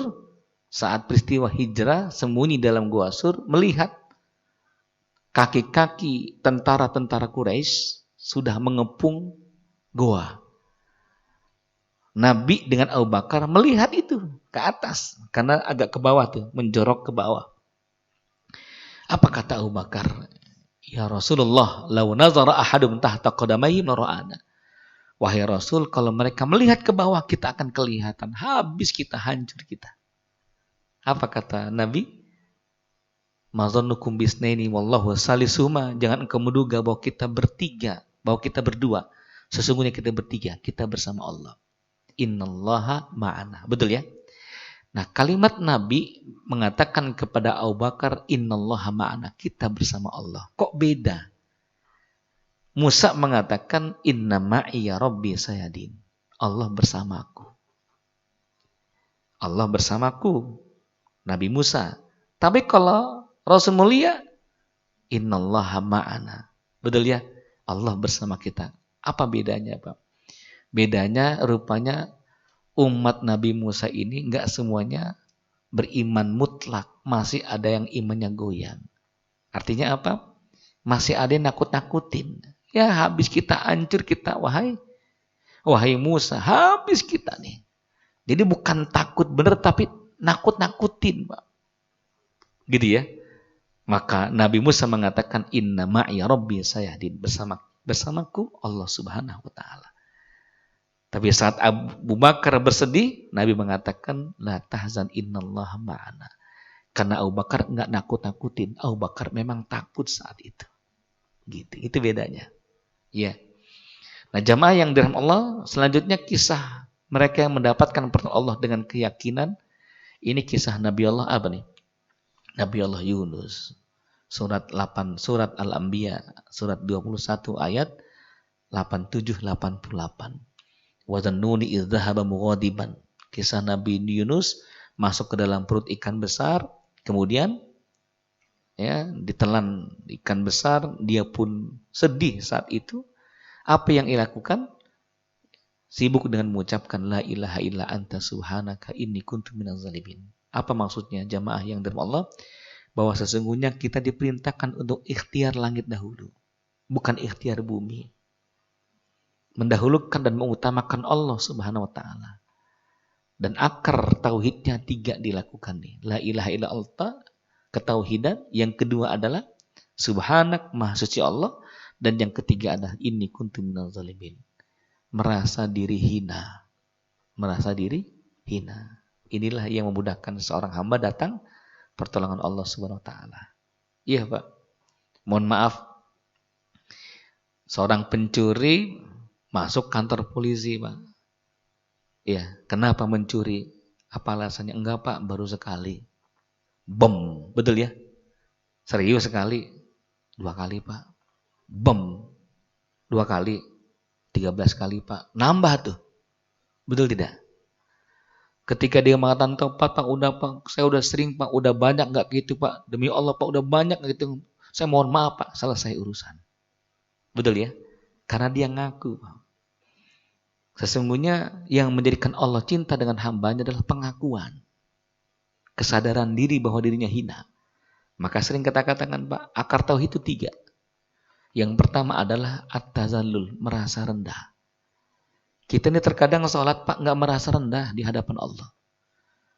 saat peristiwa hijrah, sembunyi dalam Gua Sur, melihat kaki-kaki tentara-tentara Quraisy sudah mengepung goa. Nabi dengan Abu Bakar melihat itu ke atas karena agak ke bawah tuh, menjorok ke bawah. Apa kata Abu Bakar? Ya Rasulullah, law nazara ahadum tahta qadamayhim lara'ana. Wahai Rasul, kalau mereka melihat ke bawah kita akan kelihatan, habis kita, hancur kita. Apa kata Nabi? Mazannukum bisnaini wallahu salisuhuma. Jangan engkau menduga bahwa kita bertiga, bahwa kita berdua. Sesungguhnya kita bertiga, kita bersama Allah. Innallaha ma'ana. Betul ya? Nah, kalimat Nabi mengatakan kepada Abu Bakar, innallaha ma'ana. Kita bersama Allah. Kok beda? Musa mengatakan, inna ma'iya rabbi sayadin. Allah bersamaku. Allah bersamaku. Nabi Musa. Tapi kalau Rasul mulia, innallaha ma'ana. Betul ya? Allah bersama kita. Apa bedanya, Pak? Bedanya rupanya umat Nabi Musa ini enggak semuanya beriman mutlak. Masih ada yang imannya goyang. Artinya apa? Masih ada yang nakut-nakutin. Ya habis kita, hancur kita, wahai Musa, habis kita nih. Jadi bukan takut bener, tapi nakut-nakutin, Pak. Gitu ya. Maka Nabi Musa mengatakan, inna ma'iya rabbi sayahdin. Bersamaku Allah subhanahu wa ta'ala. Tapi saat Abu Bakar bersedih, Nabi mengatakan, la tahzan innallaha ma'ana. Karena Abu Bakar enggak nakut-nakutin. Abu Bakar memang takut saat itu. Gitu. Itu bedanya. Ya. Nah, jamaah yang dirahmati Allah, selanjutnya kisah Mereka yang mendapatkan pertolongan Allah dengan keyakinan. Ini kisah Nabi Allah apa nih? Nabi Allah Yunus. Surat Al-Anbiya, surat 21 ayat 87-88. Wa dhannuni idh dhahaba mughadiban. Kisah Nabi Yunus masuk ke dalam perut ikan besar, kemudian ya ditelan ikan besar, dia pun sedih saat itu. Apa yang ia lakukan? Sibuk dengan mengucapkan la ilaha illa anta subhanaka inni kuntu minaz zalimin. Apa maksudnya jamaah yang dari Allah? Bahwa sesungguhnya kita diperintahkan untuk ikhtiar langit dahulu, bukan ikhtiar bumi. Mendahulukan dan mengutamakan Allah Subhanahu wa taala. Dan akar tauhidnya 3 dilakukan nih. La ilaha illa anta, ketauhidan. Yang kedua adalah subhanak, maha suci Allah. Dan yang ketiga adalah inni kuntu minaz zalimin. Merasa diri hina. Merasa diri hina. Inilah yang memudahkan seorang hamba datang pertolongan Allah Subhanahu wa taala. Iya, Pak. Mohon maaf. Seorang pencuri masuk kantor polisi, Pak. Iya, kenapa mencuri? Apa alasannya? Enggak, Pak, baru sekali. Bom, betul ya? Serius sekali. 2 kali, Pak. Bom. 2 kali. 13 kali, Pak. Nambah tuh. Betul tidak? Ketika dia mengatakan, Pak, udah Pak, saya udah sering Pak, udah banyak nggak gitu Pak. Demi Allah Pak, udah banyak gitu. Saya mohon maaf Pak, selesai urusan. Betul ya? Karena dia ngaku Pak. Sesungguhnya yang menjadikan Allah cinta dengan hambanya adalah pengakuan. Kesadaran diri bahwa dirinya hina. Maka sering kita katakan Pak, akar tauhid itu 3. Yang pertama adalah at-tazallul, merasa rendah. Kita ini terkadang sholat Pak nggak merasa rendah di hadapan Allah.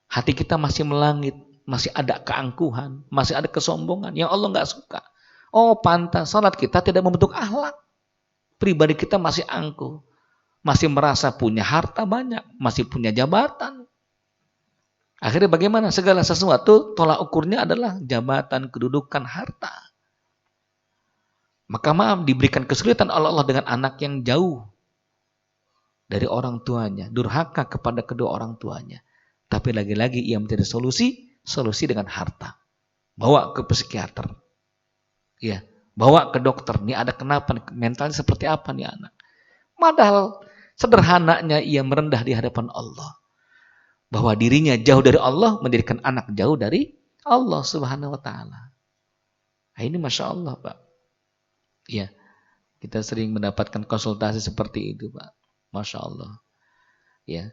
Hati kita masih melangit, masih ada keangkuhan, masih ada kesombongan yang Allah nggak suka. Oh pantas sholat kita tidak membentuk akhlak. Pribadi kita masih angkuh, masih merasa punya harta banyak, masih punya jabatan. Akhirnya bagaimana? Segala sesuatu tolak ukurnya adalah jabatan, kedudukan, harta. Maka maaf diberikan kesulitan oleh Allah dengan anak yang jauh dari orang tuanya, durhaka kepada kedua orang tuanya. Tapi lagi-lagi ia mencari solusi dengan harta. Bawa ke psikiater. Ya, bawa ke dokter. Nih ada kenapa? Mentalnya seperti apa nih anak? Padahal sederhananya ia merendah di hadapan Allah. Bahwa dirinya jauh dari Allah, menjadikan anak jauh dari Allah Subhanahu wa taala. Nah, ini Masya Allah, Pak. Ya, kita sering mendapatkan konsultasi seperti itu, Pak. Masya Allah. Ya,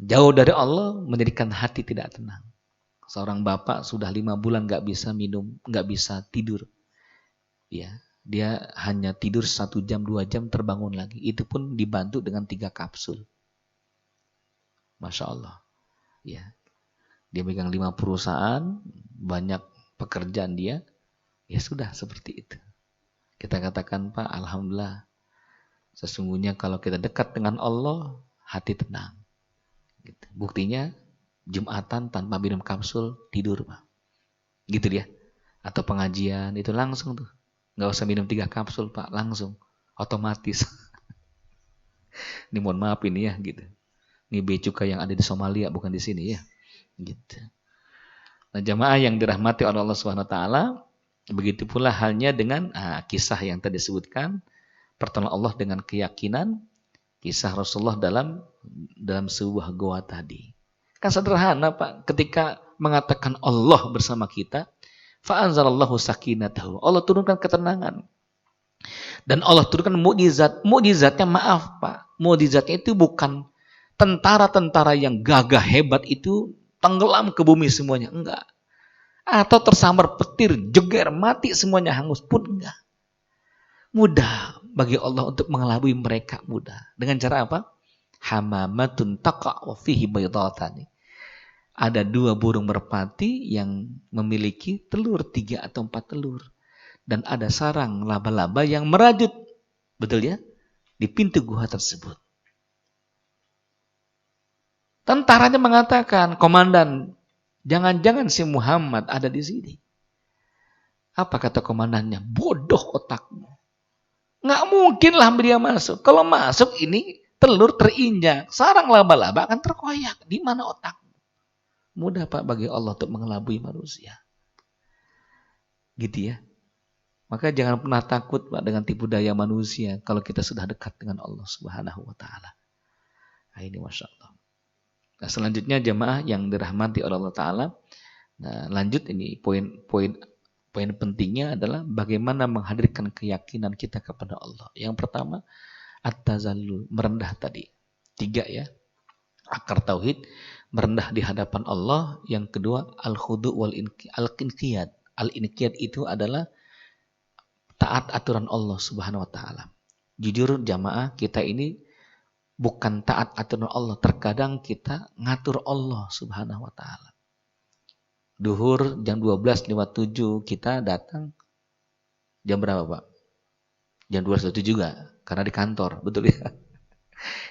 jauh dari Allah menjadikan hati tidak tenang. Seorang bapak sudah 5 bulan nggak bisa minum, nggak bisa tidur. Ya, dia hanya tidur 1 jam, 2 jam terbangun lagi. Itu pun dibantu dengan 3 kapsul. Masya Allah. Ya, dia megang 5 perusahaan, banyak pekerjaan dia. Ya sudah seperti itu. Kita katakan Pak, alhamdulillah. Sesungguhnya kalau kita dekat dengan Allah, hati tenang. Gitu. Buktinya Jumatan tanpa minum kapsul tidur Pak. Gitu dia. Atau pengajian itu langsung tuh. Nggak usah minum 3 kapsul Pak, langsung. Otomatis. Ini mohon maaf ini ya gitu. Ini bea cukai yang ada di Somalia bukan di sini ya. Gitu. Nah, jamaah yang dirahmati oleh Allah Subhanahu wa taala, begitu pula halnya dengan kisah yang tadi disebutkan, pertolongan Allah dengan keyakinan, kisah Rasulullah dalam sebuah goa tadi. Kan sederhana Pak, ketika mengatakan Allah bersama kita, fa anzalallahu sakinatahu. Allah turunkan ketenangan. Dan Allah turunkan mukjizat. Mukjizatnya maaf Pak, mukjizatnya itu bukan tentara-tentara yang gagah hebat itu tenggelam ke bumi semuanya, enggak. Atau tersambar petir, jeger, mati semuanya hangus pun enggak. Mudah bagi Allah untuk mengelabui mereka, mudah. Dengan cara apa? Hamamatun taqa wa fihi baydatani. Ada 2 burung merpati yang memiliki telur 3 atau 4 telur. Dan ada sarang laba-laba yang merajut. Betul ya? Di pintu gua tersebut. Tentaranya mengatakan, komandan, jangan-jangan si Muhammad ada di sini. Apa kata komandannya? Bodoh otakmu. Nggak mungkinlah dia masuk. Kalau masuk ini telur terinjak, sarang laba-laba akan terkoyak. Di mana otak? Mudah Pak bagi Allah untuk mengelabui manusia. Gitu ya. Maka jangan pernah takut Pak dengan tipu daya manusia kalau kita sudah dekat dengan Allah Subhanahu wa taala. Nah, ini Masya Allah. Nah, selanjutnya jemaah yang dirahmati oleh Allah taala. Nah, lanjut ini poin pentingnya adalah bagaimana menghadirkan keyakinan kita kepada Allah. Yang pertama, at-tazallul, merendah tadi. 3 ya. Akar tauhid, merendah di hadapan Allah. Yang kedua, al-khudu' wal al-inqiyad. Al-inqiyad itu adalah taat aturan Allah Subhanahu wa taala. Jujur jamaah, kita ini bukan taat aturan Allah, terkadang kita ngatur Allah Subhanahu wa taala. Duhur jam 12.57 kita datang jam berapa Pak? Jam 12.07 juga, karena di kantor, betul ya.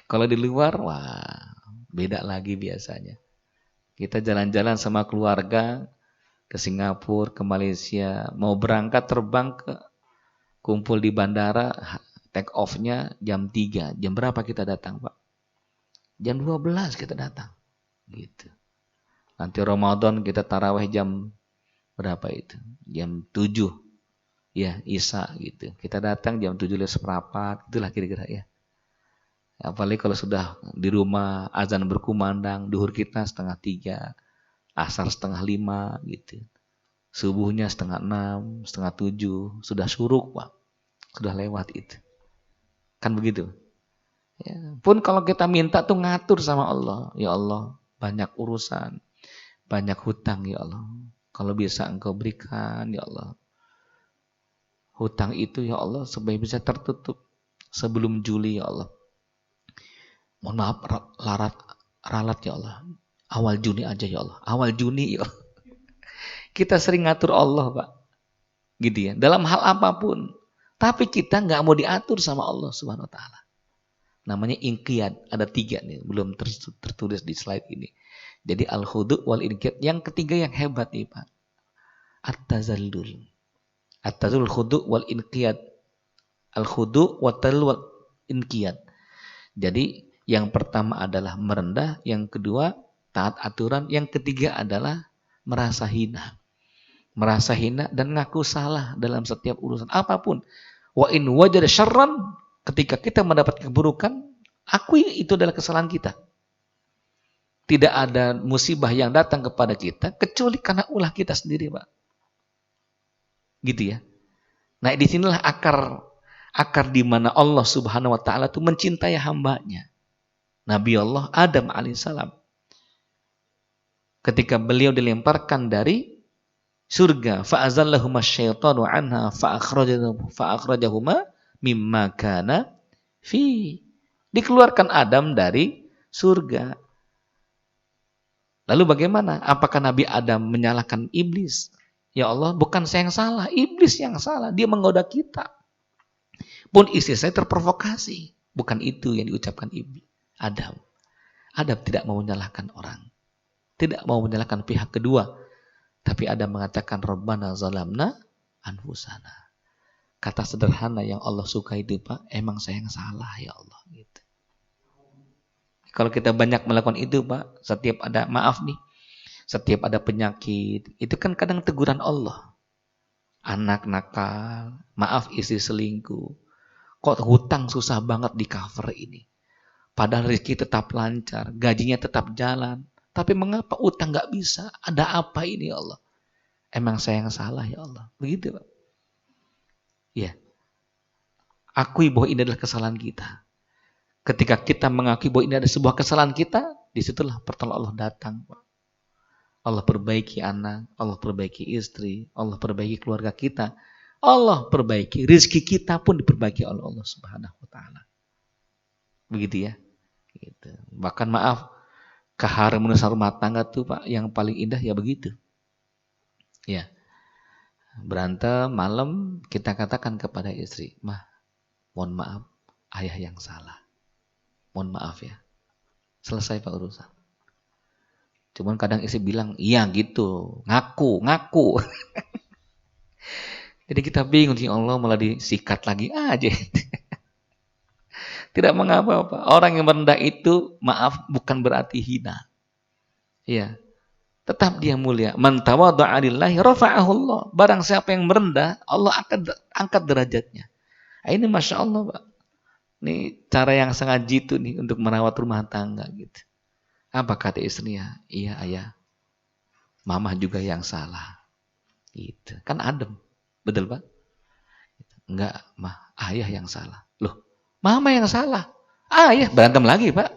Kalau di luar, wah beda lagi biasanya. Kita jalan-jalan sama keluarga ke Singapura, ke Malaysia, mau berangkat terbang ke kumpul di bandara, take off-nya jam 3. Jam berapa kita datang, Pak? Jam 12 kita datang. Gitu. Nanti Ramadan kita tarawih jam berapa itu? Jam 7. Ya, Isya gitu. Kita datang jam 7:15, itulah kira-kira ya. Apalagi kalau sudah di rumah azan berkumandang, duhur kita 4:30, asar 4:30 gitu. Subuhnya 5:30, 6:30, sudah syuruk Pak. Sudah lewat itu. Kan begitu. Ya, pun kalau kita minta tuh ngatur sama Allah. Ya Allah, banyak urusan, banyak hutang ya Allah. Kalau bisa Engkau berikan ya Allah. Hutang itu ya Allah supaya bisa tertutup sebelum Juli ya Allah. Mohon maaf ralat ya Allah. Awal Juni aja ya Allah. Awal Juni ya Allah. Kita sering ngatur Allah Pak. Gitu ya. Dalam hal apapun. Tapi kita nggak mau diatur sama Allah Subhanahu wa taala. Namanya inqiyad. Ada 3 nih. Belum tertulis di slide ini. Jadi al-khudu' wal inqiyad. Yang ketiga yang hebat nih Pak. At-tazallul. At-tazallul khudu' wal inqiyad. Al-khudu' wal inqiyad. Jadi yang pertama adalah merendah. Yang kedua taat aturan. Yang ketiga adalah merasa hina. Merasa hina dan ngaku salah dalam setiap urusan apapun. Wa in wajada syarran, ketika kita mendapat keburukan, akui itu adalah kesalahan kita. Tidak ada musibah yang datang kepada kita kecuali karena ulah kita sendiri, Pak. Gitu ya. Nah, disinilah akar di mana Allah Subhanahu wa taala itu mencintai hambanya. Nabi Allah Adam alaihissalam. Ketika beliau dilemparkan dari surga, fa'azallahuma syaitanu anha fa'akhrajahuma mimma kana fi. Dikeluarkan Adam dari surga. Lalu bagaimana? Apakah Nabi Adam menyalahkan iblis? Ya Allah, bukan saya yang salah, iblis yang salah. Dia menggoda kita. Pun istri saya terprovokasi. Bukan itu yang diucapkan iblis. Adam tidak mau menyalahkan orang. Tidak mau menyalahkan pihak kedua. Tapi Adam mengatakan Rabbana zalamna anfusana. Kata sederhana yang Allah suka itu Pak, emang saya yang salah ya Allah. Gitu. Kalau kita banyak melakukan itu Pak, setiap ada maaf nih, setiap ada penyakit, itu kan kadang teguran Allah. Anak nakal, maaf istri selingkuh, kok hutang susah banget di cover ini. Padahal rezeki tetap lancar, gajinya tetap jalan. Tapi mengapa utang nggak bisa? Ada apa ini ya Allah? Emang saya yang salah ya Allah. Begitu Pak. Ya. Akui bahwa ini adalah kesalahan kita. Ketika kita mengakui bahwa ini adalah sebuah kesalahan kita, disitulah pertolongan Allah datang Pak. Allah perbaiki anak, Allah perbaiki istri, Allah perbaiki keluarga kita. Allah perbaiki rezeki kita pun diperbaiki oleh Allah Subhanahu wa taala. Begitu ya. Gitu. Bahkan maaf, keharmonisan rumah tangga tuh Pak, yang paling indah ya begitu. Ya. Berantem malam kita katakan kepada istri, "Mah, mohon maaf, ayah yang salah. Mohon maaf ya." Selesai Pak urusan. Cuman kadang istri bilang, "Iya gitu, ngaku." Jadi kita bingung, ya Allah malah disikat lagi aja. Tidak mengapa-apa. Orang yang merendah itu, maaf, bukan berarti hina. Ya, tetap dia mulia. Man tawadha'a lillahi rafa'ahu Allah. Barang siapa yang merendah, Allah akan angkat derajatnya. Nah, ini Masya Allah, Pak. Ini cara yang sangat jitu nih untuk merawat rumah tangga gitu. Apa kata istrinya? Iya ayah, mama juga yang salah. Gitu. Kan adem. Betul Pak? Enggak, mah, ayah yang salah. Loh, mama yang salah. Ayah berantem lagi Pak.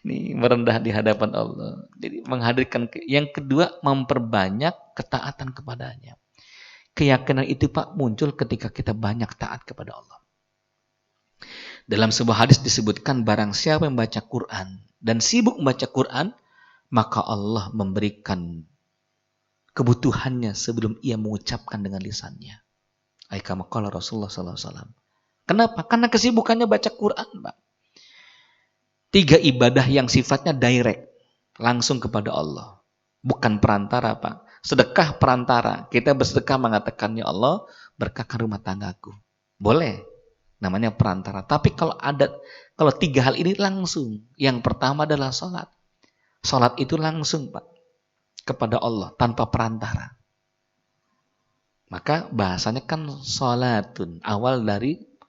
Nih merendah di hadapan Allah. Jadi menghadirkan yang kedua, memperbanyak ketaatan kepadanya. Keyakinan itu Pak muncul ketika kita banyak taat kepada Allah. Dalam sebuah hadis disebutkan barang siapa yang membaca Quran dan sibuk membaca Quran, maka Allah memberikan kebutuhannya sebelum ia mengucapkan dengan lisannya. Kama qala Rasulullah sallallahu alaihi wasallam. Kenapa? Karena kesibukannya baca Quran, Pak. 3 ibadah yang sifatnya direct, langsung kepada Allah. Bukan perantara, Pak. Sedekah perantara. Kita bersedekah mengatakan, ya Allah, berkahkan rumah tanggaku. Boleh. Namanya perantara. Tapi kalau 3 hal ini langsung. Yang pertama adalah sholat. Sholat itu langsung, Pak, kepada Allah tanpa perantara. Maka bahasanya kan sholatun.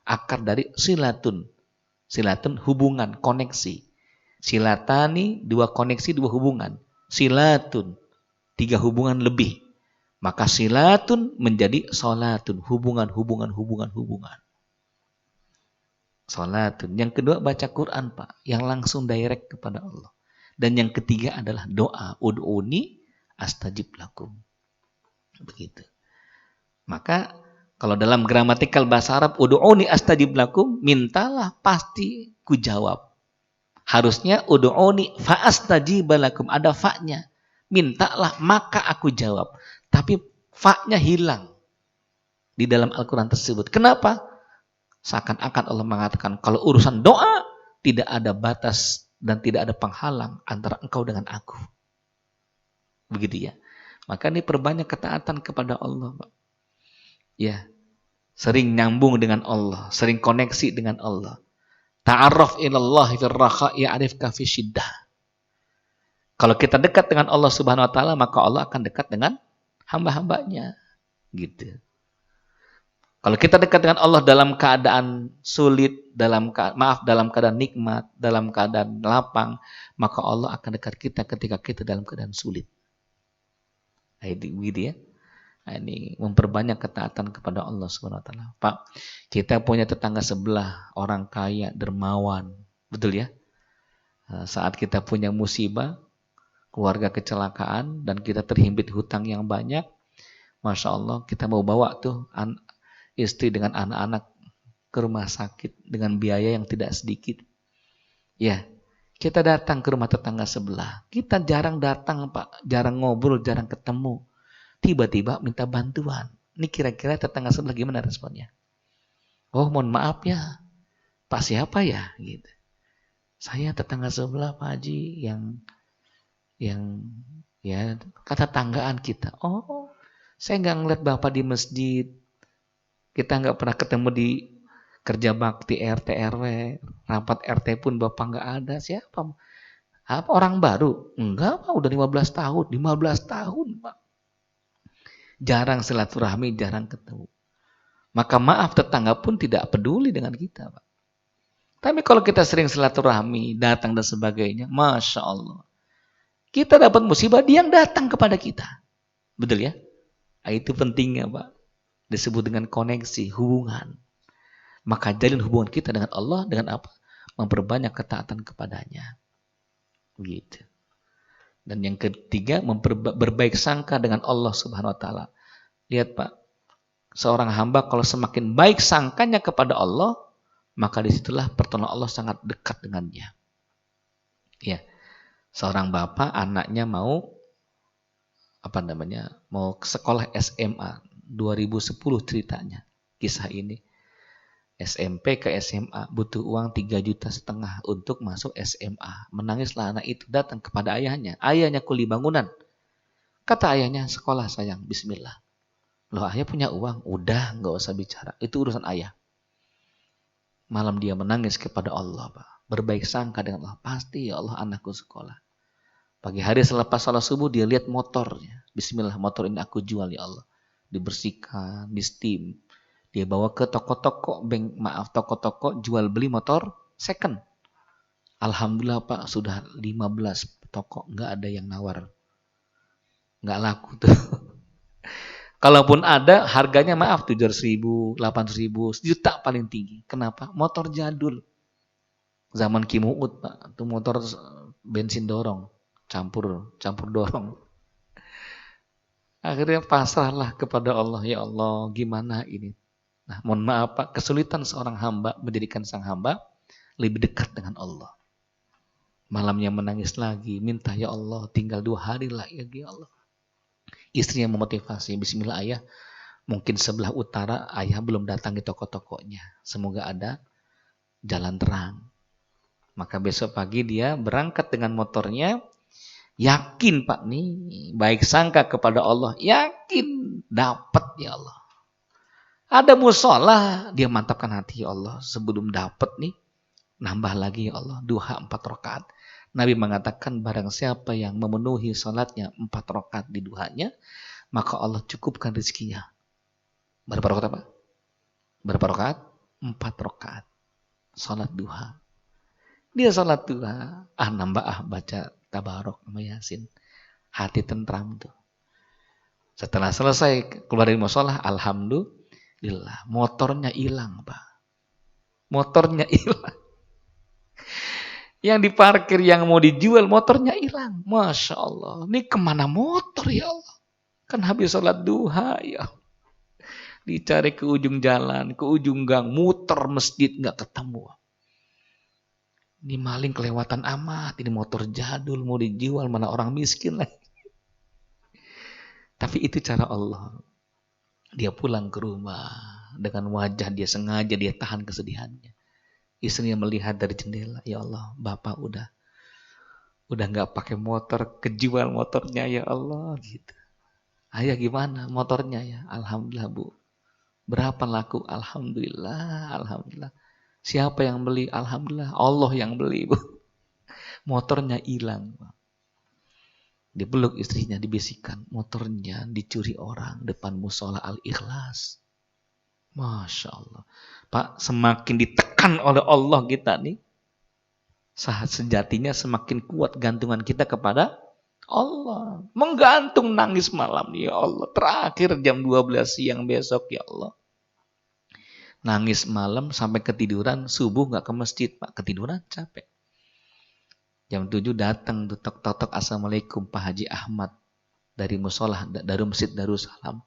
Akar dari silatun. Silatun hubungan, koneksi. Silatani 2 koneksi, 2 hubungan. Silatun 3 hubungan lebih. Maka silatun menjadi sholatun. Hubungan. Sholatun. Yang kedua baca Quran Pak. Yang langsung direct kepada Allah. Dan yang ketiga adalah doa. Ud'uni astajib lakum. Begitu. Maka kalau dalam gramatikal bahasa Arab, ud'uni astajib lakum, mintalah pasti ku jawab. Harusnya ud'uni fa'astajib lakum, ada fa-nya. Mintalah maka aku jawab. Tapi fa-nya hilang di dalam Al-Quran tersebut. Kenapa? Seakan-akan Allah mengatakan kalau urusan doa tidak ada batas dan tidak ada penghalang antara engkau dengan aku. Begitu ya. Maka ini perbanyak ketaatan kepada Allah, Pak. Ya, sering nyambung dengan Allah, sering koneksi dengan Allah. Ta'arraf ilallah fir raha ya'rifka fi syiddah. Kalau kita dekat dengan Allah Subhanahu wa taala, maka Allah akan dekat dengan hamba-hambanya. Gitu. Kalau kita dekat dengan Allah dalam keadaan sulit, dalam keadaan nikmat, dalam keadaan lapang, maka Allah akan dekat kita ketika kita dalam keadaan sulit. Nah, itu gitu ya. Nah, ini memperbanyak ketaatan kepada Allah Subhanahu wa taala. Pak, kita punya tetangga sebelah, orang kaya, dermawan. Betul ya? Saat kita punya musibah, keluarga kecelakaan, dan kita terhimpit hutang yang banyak, Masya Allah, kita mau bawa tuh istri dengan anak-anak ke rumah sakit dengan biaya yang tidak sedikit. Ya, kita datang ke rumah tetangga sebelah. Kita jarang datang, Pak. Jarang ngobrol, jarang ketemu. Tiba-tiba minta bantuan. Ini kira-kira tetangga sebelah gimana responnya? Oh, mohon maaf ya. Pak siapa ya? Gitu. Saya tetangga sebelah Pak Haji yang ya kata tanggaan kita. Oh, saya nggak ngeliat Bapak di masjid. Kita nggak pernah ketemu di kerja bakti RT RW, rapat RT pun Bapak nggak ada. Siapa? Apa orang baru? Enggak, Pak, udah 15 tahun. 15 tahun, Pak. Jarang silaturahmi, jarang ketemu. Maka maaf, tetangga pun tidak peduli dengan kita, Pak. Tapi kalau kita sering silaturahmi, datang dan sebagainya, Masya Allah. Kita dapat musibah, dia yang datang kepada kita. Betul ya? Nah, itu pentingnya, Pak. Disebut dengan koneksi, hubungan. Maka jalin hubungan kita dengan Allah dengan apa? Memperbanyak ketaatan kepadanya. Begitu. Dan yang ketiga, berbaik sangka dengan Allah Subhanahu wa taala. Lihat, Pak. Seorang hamba kalau semakin baik sangkanya kepada Allah, maka disitulah pertolongan Allah sangat dekat dengannya. Ya. Seorang bapak anaknya mau ke sekolah SMA 2010 ceritanya. Kisah ini. SMP ke SMA butuh uang 3,5 juta untuk masuk SMA. Menangislah anak itu datang kepada ayahnya. Ayahnya kuli bangunan. Kata ayahnya, sekolah sayang, bismillah. Loh, ayah punya uang? Udah, nggak usah bicara. Itu urusan ayah. Malam dia menangis kepada Allah, Pak. Berbaik sangka dengan Allah. Pasti ya Allah anakku sekolah. Pagi hari selepas salat subuh dia lihat motornya. Bismillah, motor ini aku jual ya Allah. Dibersihkan, di steam. Dia bawa ke toko-toko, toko-toko jual beli motor second. Alhamdulillah Pak, sudah 15 toko, nggak ada yang nawar. Nggak laku tuh. Kalaupun ada, harganya maaf 700.000, 800.000, sejuta paling tinggi. Kenapa? Motor jadul. Zaman Kim Uut, Pak. Itu motor bensin dorong, campur dorong. Akhirnya pasrahlah kepada Allah. Ya Allah, gimana ini? Nah, mohon maaf Pak, kesulitan seorang hamba menjadikan sang hamba lebih dekat dengan Allah. Malamnya menangis lagi, minta ya Allah, tinggal 2 hari lagi ya Allah. Istrinya memotivasi, bismillah ayah, mungkin sebelah utara ayah belum datang di toko-tokonya. Semoga ada jalan terang. Maka besok pagi dia berangkat dengan motornya, yakin Pak nih, baik sangka kepada Allah, yakin dapat ya Allah. Ada musola, dia mantapkan hati ya Allah, sebelum dapat nih, nambah lagi ya Allah, duha 4 rakaat. Nabi mengatakan barang siapa yang memenuhi salatnya 4 rakaat di duhanya, maka Allah cukupkan rezekinya. Berapa rakaat apa? Berapa rakaat? 4 rakaat. Salat duha. Dia salat duha, nambah baca tabarok sama Yasin. Hati tentram tuh. Setelah selesai keluar dari musola, alhamdulillah, motornya hilang, Pak. Motornya hilang. Yang diparkir, yang mau dijual, motornya hilang. Masya Allah. Ini kemana motor ya Allah? Kan habis sholat duha ya. Dicari ke ujung jalan, ke ujung gang, muter masjid, nggak ketemu. Ini maling kelewatan amat. Ini motor jadul, mau dijual, mana orang miskin lagi. Tapi itu cara Allah. Dia pulang ke rumah. Dengan wajah dia sengaja, dia tahan kesedihannya. Istrinya melihat dari jendela, ya Allah, Bapak udah nggak pakai motor, kejual motornya ya Allah gitu. Ayah gimana motornya ya? Alhamdulillah Bu. Berapa laku? Alhamdulillah. Siapa yang beli? Alhamdulillah, Allah yang beli Bu. Motornya hilang. Dipeluk istrinya, dibisikkan, motornya dicuri orang depan musola Al-Ikhlas. Masya Allah. Pak, semakin ditekan oleh Allah kita nih, saat sejatinya semakin kuat gantungan kita kepada Allah. Menggantung nangis malam, ya Allah. Terakhir jam 12 siang besok, ya Allah. Nangis malam sampai ketiduran, subuh gak ke masjid, Pak. Ketiduran, capek. Jam 7 datang, tok-tok, assalamualaikum Pak Haji Ahmad. Dari musola, dari Masjid Darussalam.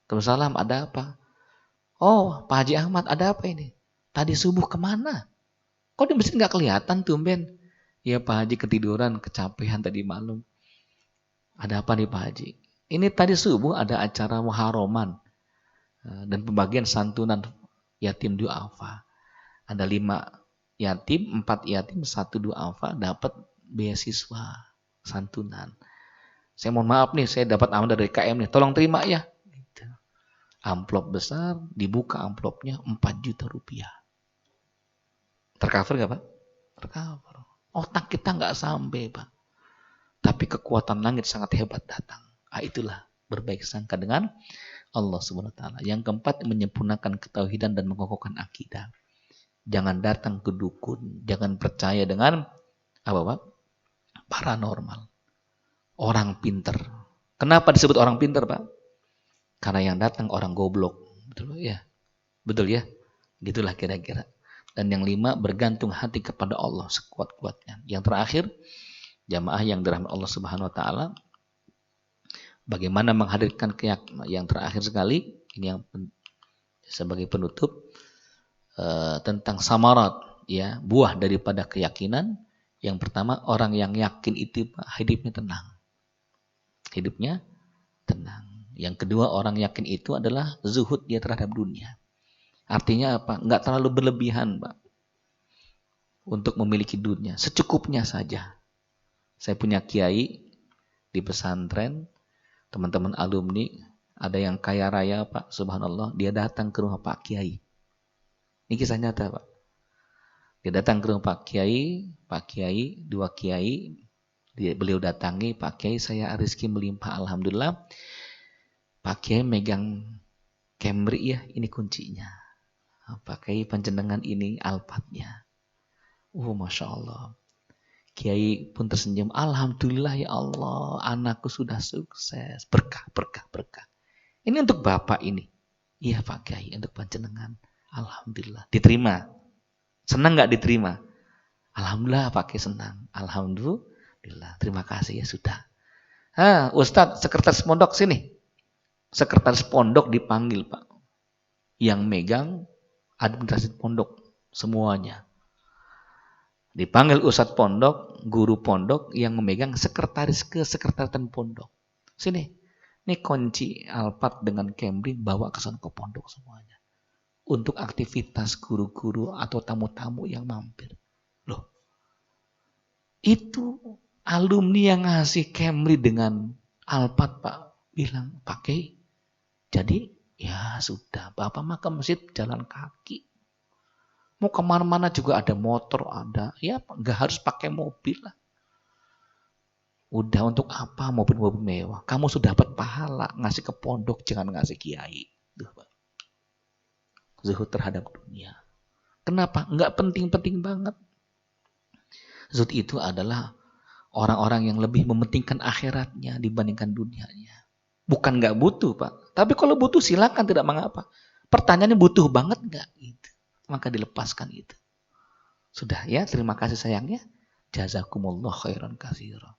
Darussalam, ada apa? Oh, Pak Haji Ahmad, ada apa ini? Tadi subuh kemana? Kok di masjid nggak kelihatan tumben? Ya Pak Haji ketiduran, kecapean tadi malam. Ada apa nih Pak Haji? Ini tadi subuh ada acara muharraman dan pembagian santunan yatim du'afa. Ada 5 yatim, 4 yatim, 1 du'afa dapat beasiswa santunan. Saya mohon maaf nih, saya dapat amanah dari KM nih, tolong terima ya. Amplop besar, dibuka amplopnya 4 juta rupiah. Tercover gak Pak? Tercover. Otak kita gak sampai Pak. Tapi kekuatan langit sangat hebat datang. Itulah berbaik sangka dengan Allah Subhanahu wa taala. Yang keempat, menyempurnakan ketauhidan dan mengokohkan akidah. Jangan datang ke dukun, jangan percaya dengan apa Pak? Paranormal. Orang pinter. Kenapa disebut orang pinter Pak? Karena yang datang orang goblok. Betul ya? Betul ya? Gitulah kira-kira. Dan yang 5, bergantung hati kepada Allah sekuat-kuatnya. Yang terakhir, jamaah yang dirahmati Allah Subhanahu wa taala, bagaimana menghadirkan keyakinan. Yang terakhir sekali, ini yang sebagai penutup, tentang samarat, ya, buah daripada keyakinan. Yang pertama, orang yang yakin itu hidupnya tenang. Hidupnya tenang. Yang kedua, orang yakin itu adalah zuhud dia terhadap dunia. Artinya apa? Enggak terlalu berlebihan, Pak, untuk memiliki dunia. Secukupnya saja. Saya punya kiai di pesantren, teman-teman alumni, ada yang kaya raya, Pak, subhanallah, dia datang ke rumah Pak Kiai. Ini kisah nyata, Pak. Dia datang ke rumah Pak Kiai, dua Kiai, beliau datangi, Pak Kiai saya rezeki melimpah, alhamdulillah. Pak Kiai megang Camry ya, ini kuncinya. Pak Kiai panjenengan ini alpatnya. Masya Allah. Kiai pun tersenyum, alhamdulillah ya Allah, anakku sudah sukses, berkah, berkah, berkah. Ini untuk Bapak ini. Iya Pak Kiai, untuk panjenengan. Alhamdulillah. Diterima. Senang nggak diterima? Alhamdulillah Pak Kiai senang. Alhamdulillah. Terima kasih ya sudah. Ustadz, sekretaris pondok sini. Sekretaris pondok dipanggil Pak. Yang megang administrasi pondok semuanya. Dipanggil Ustadz pondok, guru pondok yang memegang sekretaris kesekretariatan pondok. Sini, ini kunci Alphard dengan Camry bawa ke sana ke pondok semuanya. Untuk aktivitas guru-guru atau tamu-tamu yang mampir. Loh, itu alumni yang ngasih Camry dengan Alphard Pak. Bilang, pakai. Jadi, ya sudah, Bapak mah ke masjid jalan kaki. Mau kemana-mana juga ada motor, ada. Ya nggak harus pakai mobil lah. Udah untuk apa mobil-mobil mewah? Kamu sudah dapat pahala. Ngasih ke pondok, jangan ngasih kiai. Zuhud terhadap dunia. Kenapa? Nggak penting-penting banget. Zuhud itu adalah orang-orang yang lebih mementingkan akhiratnya dibandingkan dunianya. Bukan nggak butuh, Pak. Tapi kalau butuh silakan, tidak mengapa. Pertanyaannya butuh banget nggak? Gitu. Maka dilepaskan itu. Sudah ya, terima kasih sayangnya. Jazakumullah khairan katsira.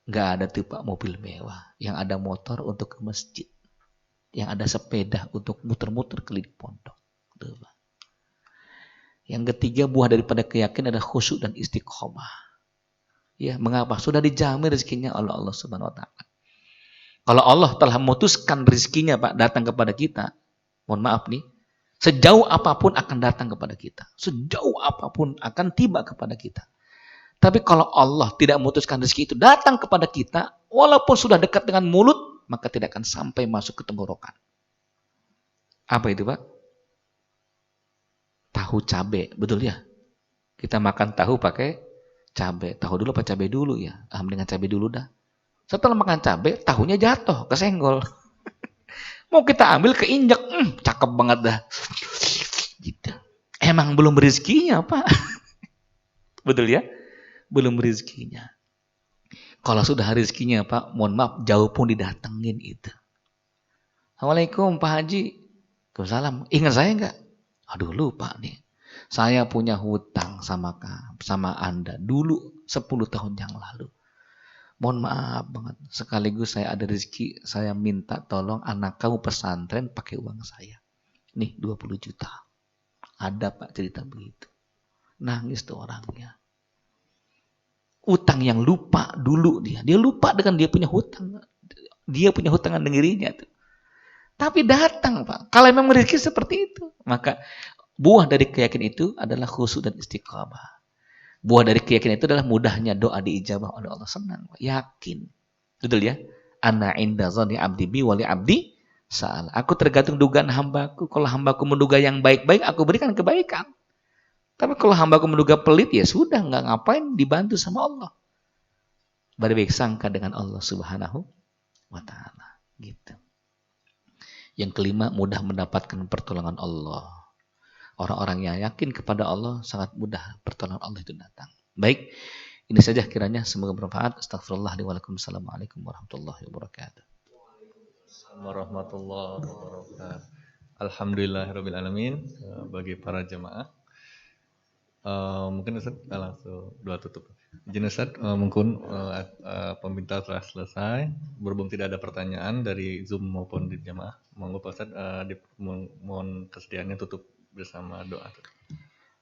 Enggak ada tuh Pak mobil mewah. Yang ada motor untuk ke masjid. Yang ada sepeda untuk muter-muter keliling pondok. Tuh, Pak. Yang ketiga, buah daripada keyakinan adalah khusyuk dan istiqomah. Ya, mengapa? Sudah dijamin rezekinya oleh Allah Subhanahu wa taala. Kalau Allah telah memutuskan rezekinya Pak datang kepada kita, mohon maaf nih, sejauh apapun akan datang kepada kita. Sejauh apapun akan tiba kepada kita. Tapi kalau Allah tidak memutuskan rezeki itu datang kepada kita, walaupun sudah dekat dengan mulut, maka tidak akan sampai masuk ke tenggorokan. Apa itu Pak? Tahu cabai, betul ya? Kita makan tahu pakai cabai. Tahu dulu apa cabai dulu ya? Dengan cabai dulu dah. Setelah makan cabai, tahunya jatuh, kesenggol. Mau kita ambil keinjak, cakep banget dah. Gitu. Emang belum rezekinya Pak. Betul ya? Belum rezekinya. Kalau sudah rezekinya Pak, mohon maaf, jauh pun didatengin itu. Assalamualaikum Pak Haji. Waalaikumsalam. Ingat saya enggak? Aduh lupa nih. Saya punya hutang sama Anda dulu 10 tahun yang lalu. Mohon maaf banget. Sekaligus saya ada rezeki, saya minta tolong anak kamu pesantren pakai uang saya. Nih 20 juta. Ada Pak cerita begitu. Nangis tuh orangnya. Utang yang lupa dulu dia. Dia lupa dengan dia punya hutang. Dia punya hutang dengan dirinya tuh. Tapi datang Pak. Kalau memang rezeki seperti itu. Maka buah dari keyakinan itu adalah khusyuk dan istiqamah. Buah dari keyakinan itu adalah mudahnya doa diijabah oleh Allah. Senang Pak. Yakin. Betul ya? Ana inda zani abdi bi wali abdi sa'al. Aku tergantung dugaan hambaku. Kalau hambaku menduga yang baik-baik, aku berikan kebaikan. Tapi kalau hambaku menduga pelit, ya sudah, nggak ngapain, dibantu sama Allah. Berbaik sangka dengan Allah Subhanahu wa ta'ala. Gitu. Yang kelima, mudah mendapatkan pertolongan Allah. Orang-orang yang yakin kepada Allah, sangat mudah pertolongan Allah itu datang. Baik, ini saja kiranya, semoga bermanfaat. Astagfirullah. Wassalamualaikum warahmatullahi wabarakatuh. Warahmatullahi wabarakatuh. Alhamdulillahirrahmanirrahim. Bagi para jemaah, mungkin Ustaz langsung doa tutup. Izin Ustaz, mungkin pembinaan telah selesai. Berhubung tidak ada pertanyaan dari Zoom maupun di jemaah, monggo Pak Ustaz mohon kesediaannya tutup bersama doa.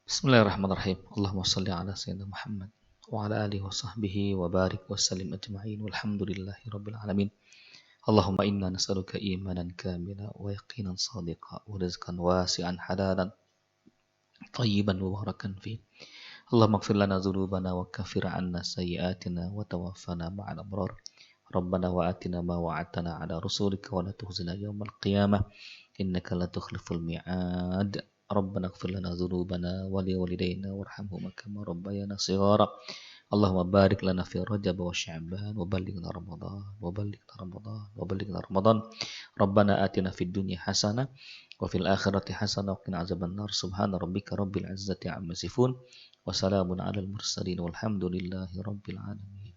Bismillahirrahmanirrahim. Allahumma shalli ala sayyidina Muhammad wa ala alihi wa sahbihi wa barik wa sallim ajma'in walhamdulillahi rabbil alamin. Allahumma inna nas'aluka imanan kamila wa yaqinan sadiqa wa rizqan wasi'an halalan tayyiban mubarakan fi. Allahumma ighfir lana dzunubana wa kaffir 'anna sayyi'atina wa tawaffana ma'al abrar. Rabbana wa atina ma wa'adtana 'ala rusulika wa la tukhzina yaumal qiyamah innaka la tukhliful mi'ad. ربنا اغفر لنا ذنوبنا ولوالدينا وارحمهما كما ربيانا صغارا اللهم بارك لنا في رجب وشعبان وبلغنا رمضان ربنا آتنا في الدنيا حسنة وفي الآخرة حسنة وقنا عذاب النار سبحان ربك رب العزة عما يصفون وسلام على المرسلين والحمد لله رب العالمين.